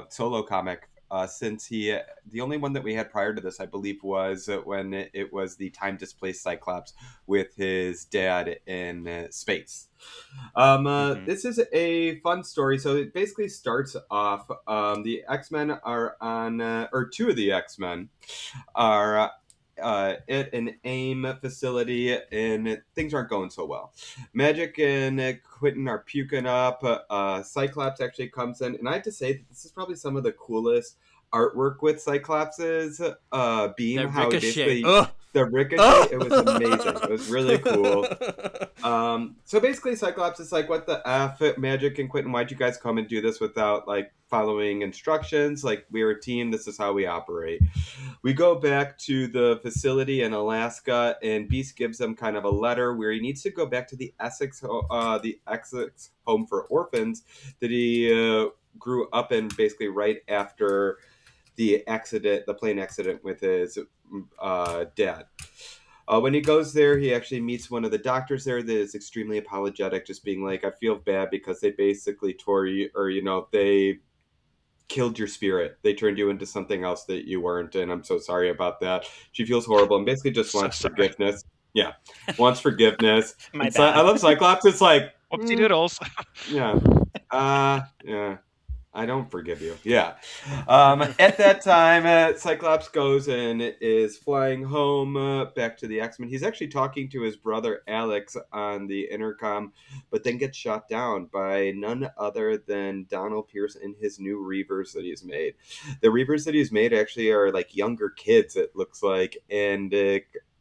solo comic. Since the only one that we had prior to this, I believe, was when it was the time displaced Cyclops with his dad in space. This is a fun story. So it basically starts off, the X-Men are on, or two of the X-Men are at an AIM facility, and things aren't going so well. Magic and Quentin are puking up. Cyclops actually comes in, and I have to say that this is probably some of the coolest artwork with Cyclops's beam. That how ricochet. basically the ricochet, it was amazing. It was really cool. So basically Cyclops is like, what the F, Magic and Quentin, why'd you guys come and do this without like following instructions? Like, we're a team, this is how we operate. We go back to the facility in Alaska, and Beast gives them kind of a letter where he needs to go back to the Essex home for orphans that he grew up in, basically right after the plane accident with his dad. When he goes there, he actually meets one of the doctors there that is extremely apologetic, just being like, I feel bad because they basically tore you, or, they killed your spirit. They turned you into something else that you weren't, and I'm so sorry about that. She feels horrible and basically just wants forgiveness. Yeah, wants forgiveness. My bad. I love Cyclops. It's like, whoopsie doodles. Yeah. Yeah. I don't forgive you. Yeah. At that time, Cyclops goes and is flying home back to the X-Men. He's actually talking to his brother Alex on the intercom, but then gets shot down by none other than Donald Pierce and his new Reavers that he's made. The Reavers that he's made actually are like younger kids, it looks like, and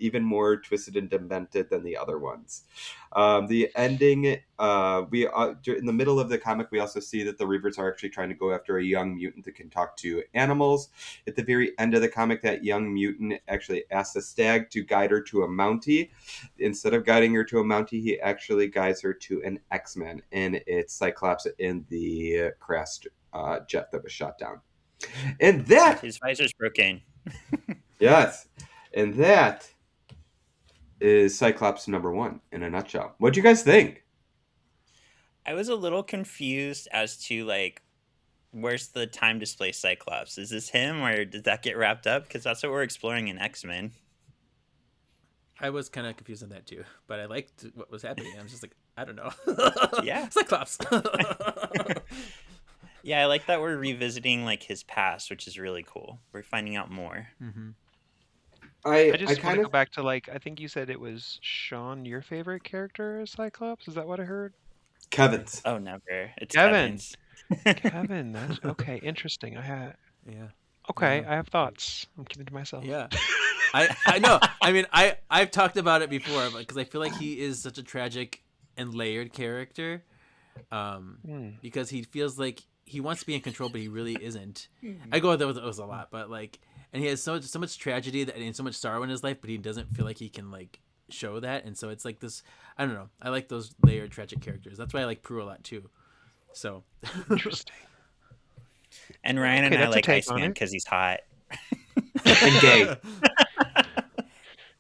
even more twisted and demented than the other ones. The ending, in the middle of the comic, we also see that the Reavers are actually trying to go after a young mutant that can talk to animals. At the very end of the comic, that young mutant actually asks a stag to guide her to a Mountie. Instead of guiding her to a Mountie, he actually guides her to an X-Men, and it's Cyclops in the crashed jet that was shot down. And that... his visor's broken. Yes. And that is Cyclops #1 in a nutshell. What'd you guys think? I was a little confused as to like, where's the time displaced Cyclops? Is this him, or did that get wrapped up? Because that's what we're exploring in X-Men. I was kind of confused on that too, but I liked what was happening. I was just like, I don't know. Yeah. Cyclops. Yeah, I like that we're revisiting like his past, which is really cool. We're finding out more. Mm-hmm. I just want to go back to, like, I think you said it was Sean, your favorite character as Cyclops? Is that what I heard? Kevin's. Oh, never. It's Kevin's. Kevin's. Kevin, that's okay. Interesting. Yeah. Okay, I have thoughts. I'm keeping to myself. Yeah. I know. I mean, I've talked about it before, because I feel like he is such a tragic and layered character. Because he feels like he wants to be in control, but he really isn't. I go there with those a lot, but like, and he has so much tragedy and so much sorrow in his life, but he doesn't feel like he can like show that, and so it's like this. I don't know. I like those layered tragic characters. That's why I like Prue a lot too. So interesting. And Ryan and I like Iceman because he's hot and gay.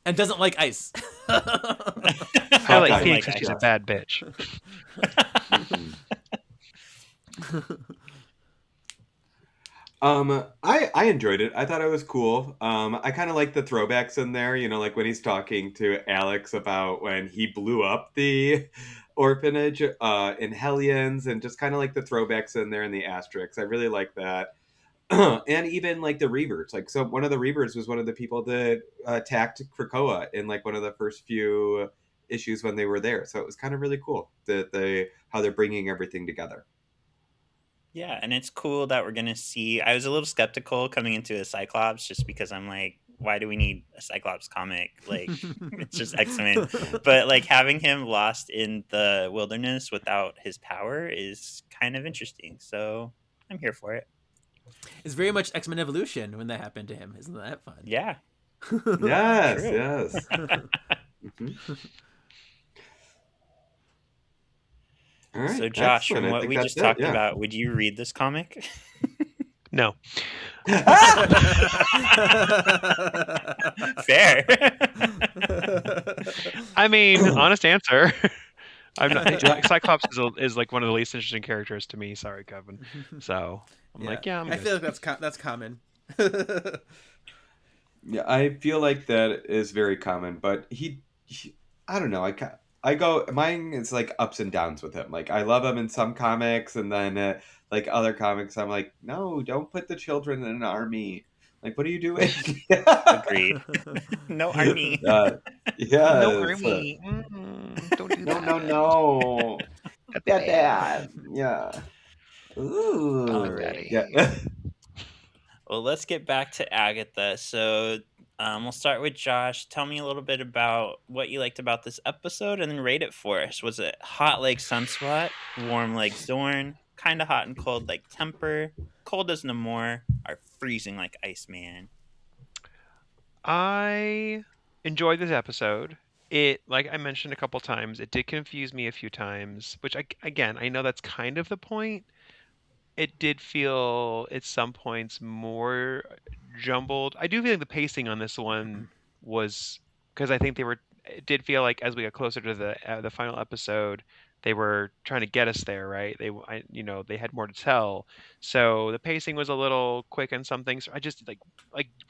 And doesn't like ice. I like Phoenix because she's a bad bitch. I enjoyed it. I thought it was cool. I kind of like the throwbacks in there, like when he's talking to Alex about when he blew up the orphanage in Hellions, and just kind of like the throwbacks in there and the asterisks. I really like that. And even like the Reavers, like, so one of the Reavers was one of the people that attacked Krakoa in like one of the first few issues when they were there. So it was kind of really cool that how they're bringing everything together. Yeah, and it's cool that we're gonna see. I was a little skeptical coming into a Cyclops, just because I'm like, why do we need a Cyclops comic? Like, it's just X-Men. But like having him lost in the wilderness without his power is kind of interesting. So I'm here for it. It's very much X-Men Evolution when that happened to him. Isn't that fun? Yeah. Yes, yes. Mm-hmm. All right, so Josh, excellent. from what we just talked about, would you read this comic? No. Fair. I mean, honest answer. I'm not. Cyclops is like one of the least interesting characters to me. Sorry, Kevin. So I'm like, yeah. I feel like that's common. Yeah, I feel like that is very common, but he I don't know. Mine is like ups and downs with him. Like, I love him in some comics, and then like other comics, I'm like, no, don't put the children in an army. Like, what are you doing? Agreed. No army. Yeah. No army. Don't do that. No. Dad. Yeah. Ooh. Yeah. Well, let's get back to Agatha. So we'll start with Josh. Tell me a little bit about what you liked about this episode, and then rate it for us. Was it hot like Sunspot, warm like Zorn, kind of hot and cold like Temper, cold as Namor, or freezing like Iceman? I enjoyed this episode. It, like I mentioned a couple times, it did confuse me a few times, which I know that's kind of the point. It did feel at some points more jumbled. I do feel like the pacing on this one was, because I think it did feel like as we got closer to the final episode, they were trying to get us there, right? They had more to tell, so the pacing was a little quick on some things. I just like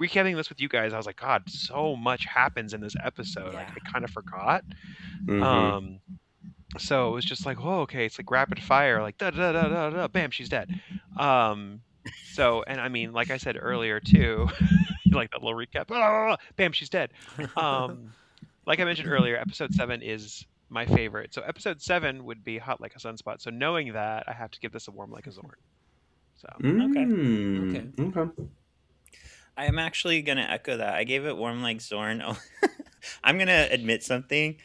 recapping this with you guys, I was like, God, so much happens in this episode. Yeah. Like, I kind of forgot. Mm-hmm. So it was just like, oh, okay, it's like rapid fire, like da da da da da, bam, she's dead. So, and I mean, like I said earlier too, like that little recap, bam, she's dead. Like I mentioned earlier, episode 7 is my favorite. So episode 7 would be hot like a sunspot. So knowing that, I have to give this a warm like a Zorn. So Okay. I am actually gonna echo that. I gave it warm like Zorn. I'm gonna admit something.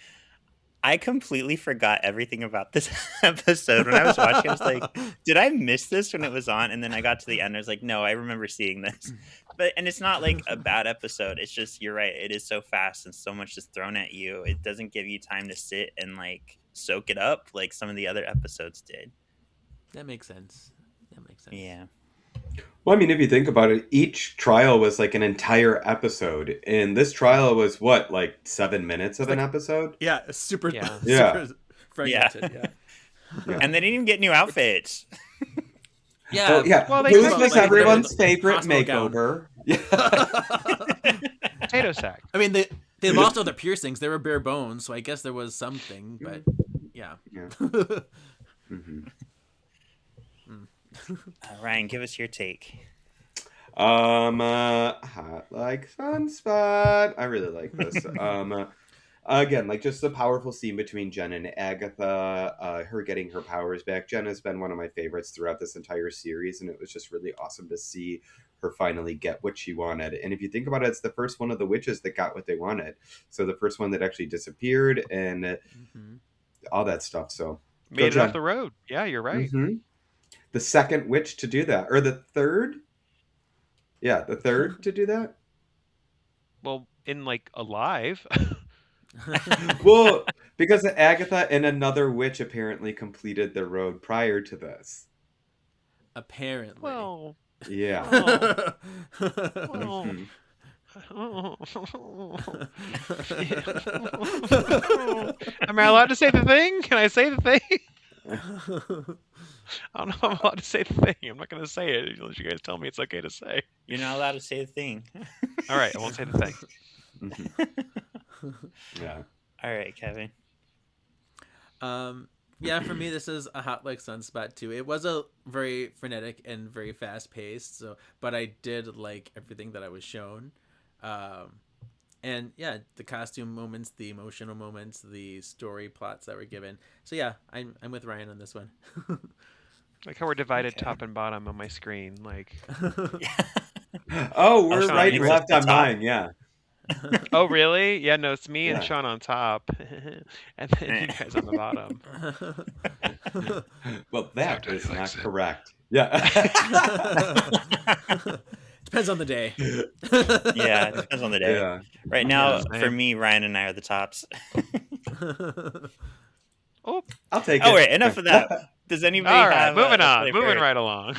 I completely forgot everything about this episode when I was watching. I was like, did I miss this when it was on? And then I got to the end. I was like, no, I remember seeing this. And it's not like a bad episode. It's just, you're right. It is so fast and so much is thrown at you. It doesn't give you time to sit and like soak it up like some of the other episodes did. That makes sense. Yeah. Well, I mean, if you think about it, each trial was like an entire episode, and this trial was what, like 7 minutes of an episode? Yeah, super fragmented. Yeah. And they didn't even get new outfits. Well, who's like everyone's favorite makeover? Potato sack. I mean, they lost all their piercings. They were bare bones, so I guess there was something, but yeah. Mm-hmm. Ryan, give us your take. Hot like Sunspot. I really like this. Again, like just the powerful scene between Jen and Agatha, her getting her powers back. Jen has been one of my favorites throughout this entire series, and it was just really awesome to see her finally get what she wanted. And if you think about it, it's the first one of the witches that got what they wanted. So the first one that actually disappeared and all that stuff. So made it off the road. Yeah, you're right. Mm-hmm. The second witch to do that, or the third? Yeah, the third to do that. Well, in like alive. Well, because Agatha and another witch apparently completed the road prior to this. Apparently. Well, yeah. Well, Am I allowed to say the thing? Can I say the thing? I don't know if I'm allowed to say the thing. I'm not going to say it unless you guys tell me it's okay to say. You're not allowed to say the thing. All right, I won't say the thing. Yeah. All right, Kevin. Yeah, for me, this is a Hot Like Sunspot too. It was a very frenetic and very fast paced, but I did like everything that I was shown. And yeah, the costume moments, the emotional moments, the story plots that were given. So yeah, I'm with Ryan on this one. Like how we're divided top and bottom on my screen. Like, oh, we're right and left on mine. Yeah. Oh really? Yeah, no, it's me and Sean on top, and then you guys on the bottom. Well, that is not correct. Yeah. Depends on the day. Yeah, it depends on the day. Yeah. Right now, for me, Ryan and I are the tops. Oh, I'll take it. Oh wait, enough of that. Does anybody have moving right along.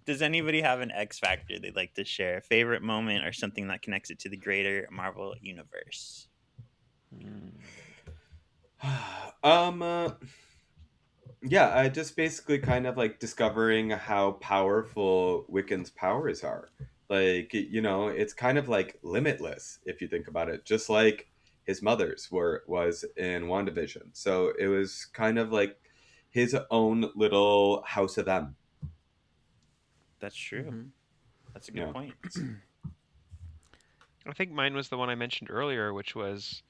Does anybody have an X factor they'd like to share? A favorite moment or something that connects it to the greater Marvel universe? Yeah, just basically kind of like discovering how powerful Wiccan's powers are. Like, you know, it's kind of like limitless if you think about it, just like his mother's was in WandaVision. So it was kind of like his own little house of M. That's true. Mm-hmm. That's a good point. I think mine was the one I mentioned earlier, which was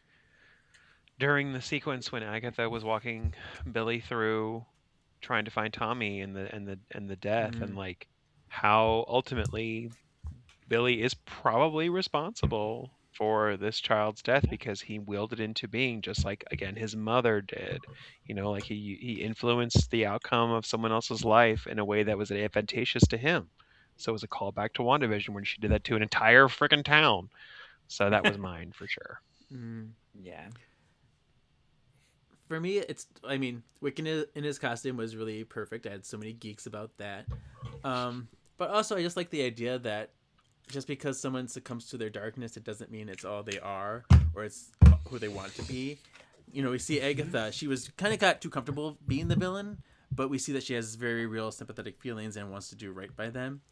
during the sequence when Agatha was walking Billy through trying to find Tommy and the death, and like how ultimately Billy is probably responsible for this child's death because he willed it into being, just like again his mother did. You know, like he influenced the outcome of someone else's life in a way that was advantageous to him. So it was a callback to WandaVision when she did that to an entire freaking town. So that was mine for sure. Yeah. For me, Wiccan in his costume was really perfect. I had so many geeks about that. But also, I just like the idea that just because someone succumbs to their darkness, it doesn't mean it's all they are or it's who they want to be. You know, we see Agatha, she was kind of got too comfortable being the villain, but we see that she has very real sympathetic feelings and wants to do right by them.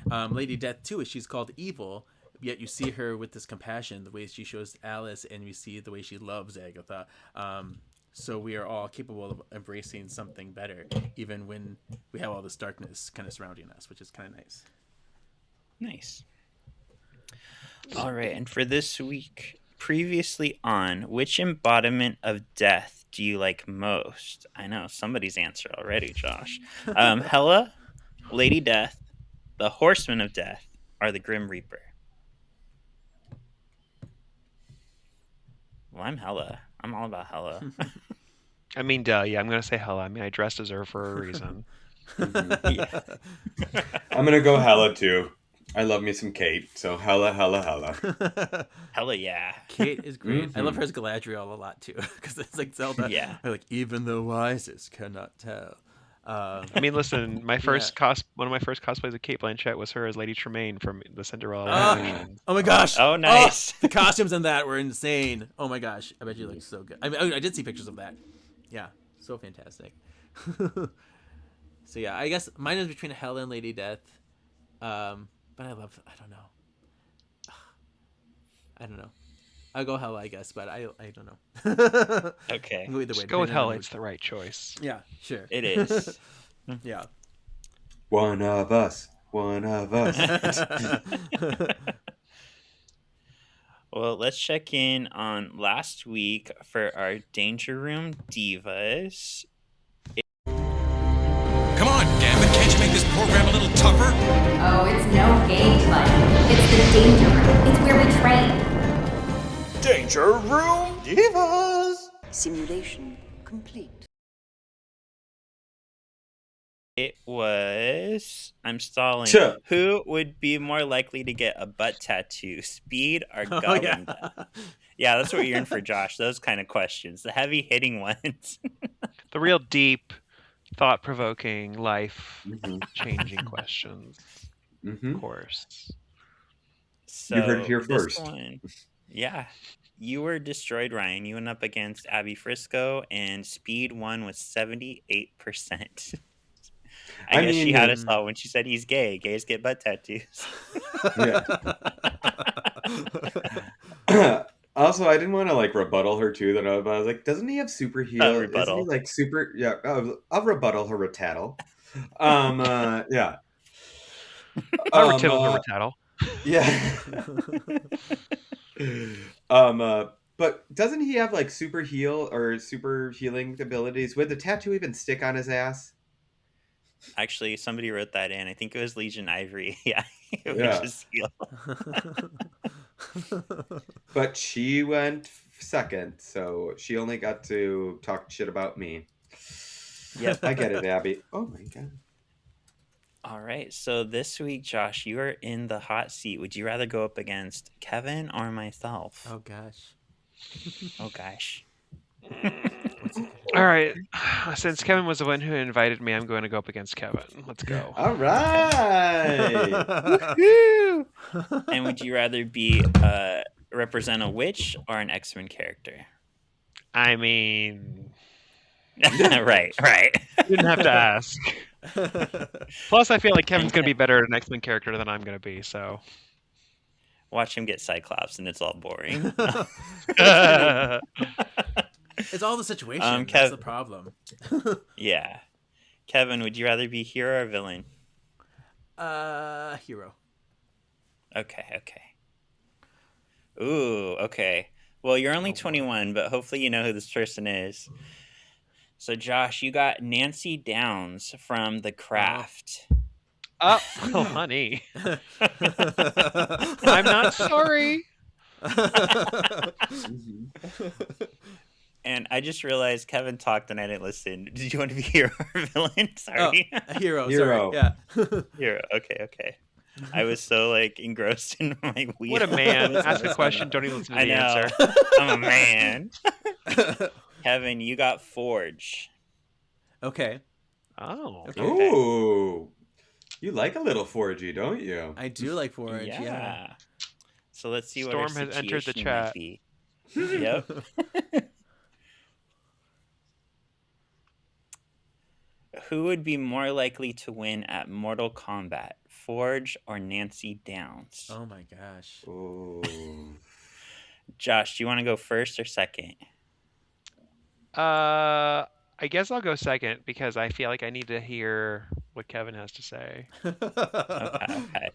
Lady Death, too, she's called evil, yet you see her with this compassion, the way she shows Alice, and we see the way she loves Agatha. So we are all capable of embracing something better, even when we have all this darkness kind of surrounding us, which is kind of nice. Nice. All right, and for this week, previously on, which embodiment of death do you like most? I know, somebody's answered already, Josh. Hela, Lady Death, the Horseman of Death, or the Grim Reaper? Well, I'm Hela. I'm all about Hela. I mean, duh, yeah, I'm going to say Hela. I mean, I dressed as her for a reason. Yeah. I'm going to go Hela, too. I love me some Kate, so Hela. Hella yeah. Kate is great. I love her as Galadriel a lot, too, because it's like Zelda. Yeah. Like, even the wisest cannot tell. I mean, listen, one of my first cosplays of Kate Blanchett was her as Lady Tremaine from the Cinderella. Oh my gosh! Oh, nice. The costumes in that were insane. Oh my gosh! I bet you look so good. I did see pictures of that. Yeah, so fantastic. So yeah, I guess mine is between Hela and Lady Death. But I don't know. I'll go Hela, I guess, but I don't know. Okay. Either way, just go with Hela. It's the right choice. Yeah, sure. It is. Yeah. One of us. Well, let's check in on last week for our Danger Room Divas. Come on, Gambit, can't you make this program a little tougher? Oh, it's no game play. It's the Danger Room. It's where we train. Danger Room Divas! Simulation complete. It was... I'm stalling. Sure. Who would be more likely to get a butt tattoo, Speed or Goblin? Yeah, that's what you're in for, Josh. Those kind of questions. The heavy-hitting ones. The real deep, thought-provoking, life-changing questions. Of course. So you heard it here first. One, yeah. You were destroyed, Ryan. You went up against Abby Frisco, and Speed won with 78%. I guess she had us all when she said he's gay. Gays get butt tattoos. Yeah. Also, I didn't want to rebuttal her too. That I was like, doesn't he have super heal? Rebuttal. Isn't he super? Yeah, I'll rebuttal her tattle. Yeah. I'll retittle her tattle. Yeah. But doesn't he have super heal or super healing abilities? Would the tattoo even stick on his ass? Actually, somebody wrote that in. I think it was Legion Ivory. Yeah, it would just heal. But she went second, so she only got to talk shit about me. Yep, I get it, Abby. Oh my god. All right, so this week, Josh, you are in the hot seat. Would you rather go up against Kevin or myself? Oh gosh. Oh gosh. All right. Since Kevin was the one who invited me, I'm going to go up against Kevin. Let's go. All right. And would you rather be represent a witch or an X-Men character? I mean, right. You didn't have to ask. Plus, I feel like Kevin's going to be better at an X-Men character than I'm going to be. So watch him get Cyclops, and it's all boring. It's all the situation. That's the problem. Yeah. Kevin, would you rather be hero or villain? Hero. Okay. Ooh, okay. Well, you're only 21, but hopefully you know who this person is. So, Josh, you got Nancy Downs from The Craft. Oh, honey. I'm not sorry. And I just realized Kevin talked and I didn't listen. Did you want to be hero or villain? Sorry. Oh, hero. Hero. Sorry. Yeah. Hero. Okay. I was so engrossed in my weed. What a man. Ask a question, don't even listen to the answer. I'm a man. Kevin, you got Forge. Okay. Oh. Okay. Ooh. You like a little Forgy, don't you? I do like Forge, yeah. So let's see Storm what our has entered the situation chat. might be. Yep. Who would be more likely to win at Mortal Kombat, Forge or Nancy Downs? Oh my gosh. Ooh. Josh, do you want to go first or second? I guess I'll go second because I feel like I need to hear what Kevin has to say.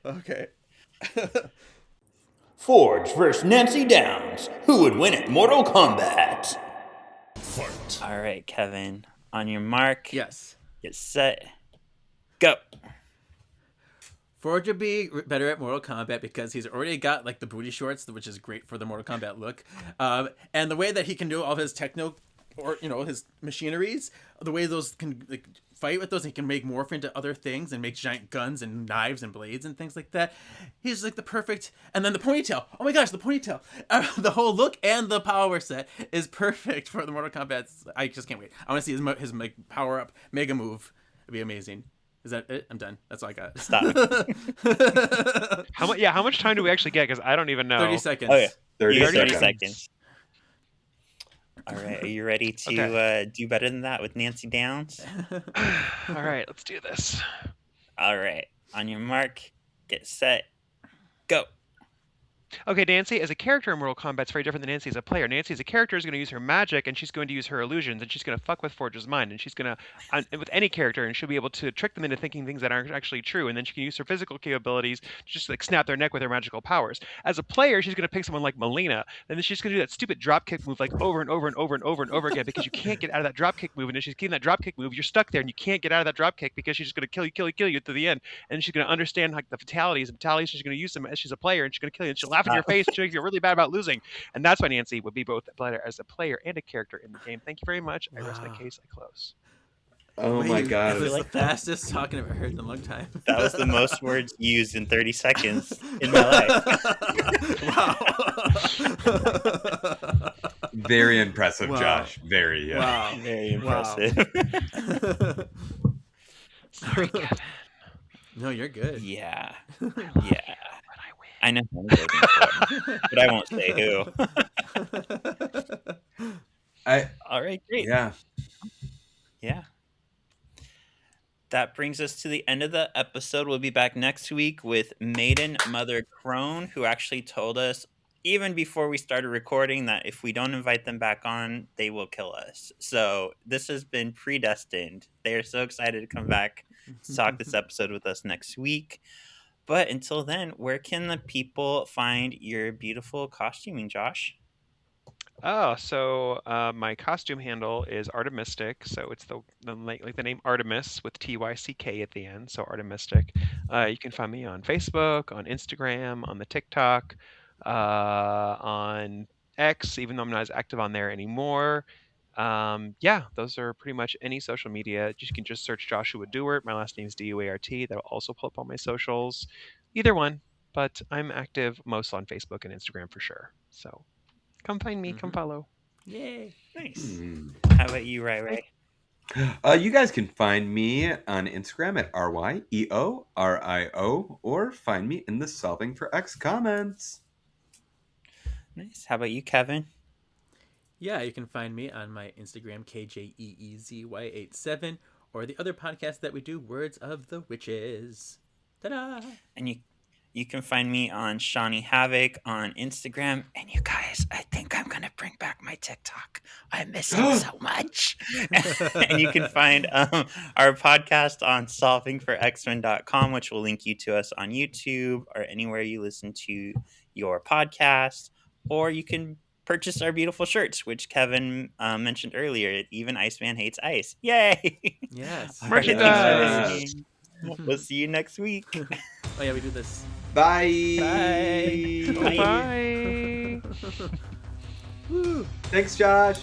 Okay. Forge versus Nancy Downs. Who would win at Mortal Kombat? Fight. All right, Kevin. On your mark. Yes. Get set. Go. Forge would be better at Mortal Kombat because he's already got the booty shorts, which is great for the Mortal Kombat look. And the way that he can do all of his techno, or his machineries, the way those can fight with those, he can make morph into other things and make giant guns and knives and blades and things like that. He's the perfect. And then the ponytail. Oh my gosh, the ponytail! The whole look and the power set is perfect for the Mortal Kombat. I just can't wait. I want to see his power up mega move. It'd be amazing. Is that it? I'm done. That's all I got. Stop. How much time do we actually get? Because I don't even know. 30 seconds. Oh yeah. 30 seconds. All right. Are you ready to do better than that with Nancy Downs? All right. Let's do this. All right. On your mark, get set, go. Okay, Nancy as a character in Mortal Kombat is very different than Nancy as a player. Nancy as a character is going to use her magic, and she's going to use her illusions, and she's going to fuck with Forge's mind, and she's going to, with any character, and she'll be able to trick them into thinking things that aren't actually true, and then she can use her physical capabilities to just like snap their neck with her magical powers. As a player, she's going to pick someone like Melina, and then she's going to do that stupid dropkick move like over and over and over and over and over again because you can't get out of that dropkick move, and if she's getting that dropkick move, you're stuck there, and you can't get out of that dropkick because she's just going to kill you to the end, and she's going to understand like the fatalities, she's going to use them as she's a player, and she's going to kill you, and she'll laugh in your face, and she'll make you feel really bad about losing, and that's why Nancy would be both as a player and a character in the game. Thank you very much. I rest my case. I close. Oh my god. It was the fastest talking I've ever heard in a long time. That was the most words used in 30 seconds in my life. Wow. Very impressive, wow. Josh. Very, yeah. Wow. Very impressive. Wow. Sorry, Kevin. No, you're good. Yeah. Yeah. I know who I'm voting for, but I won't say who. All right, great. Yeah. Yeah. That brings us to the end of the episode. We'll be back next week with Maiden Mother Crone, who actually told us, even before we started recording, that if we don't invite them back on, they will kill us. So this has been predestined. They are so excited to come back to talk this episode with us next week. But until then, where can the people find your beautiful costuming, Josh? Oh, so my costume handle is Artemistyk. So it's like the name Artemis with TYCK at the end. So Artemistyk. You can find me on Facebook, on Instagram, on the TikTok, on X, even though I'm not as active on there anymore. Yeah, those are pretty much any social media. You can just search Joshua Duart. My last name is Duart. That'll also pull up all my socials. Either one, but I'm active most on Facebook and Instagram for sure. So come find me, come follow. Yay. Nice. How about you, Ray? You guys can find me on Instagram at RYEORIO or find me in the Solving for X comments. Nice. How about you, Kevin? Yeah, you can find me on my Instagram, KJEEZY87, or the other podcast that we do, Words of the Witches. Ta-da! And you can find me on Shawnee Havoc on Instagram. And you guys, I think I'm going to bring back my TikTok. I miss it so much. And you can find our podcast on solvingforxmen.com, which will link you to us on YouTube or anywhere you listen to your podcast. Or you can purchase our beautiful shirts, which Kevin mentioned earlier. Even Iceman Hates Ice. Yay! Yes. Merchandise! We'll see you next week. Oh yeah, we do this. Bye. Bye. Bye. Thanks, Josh.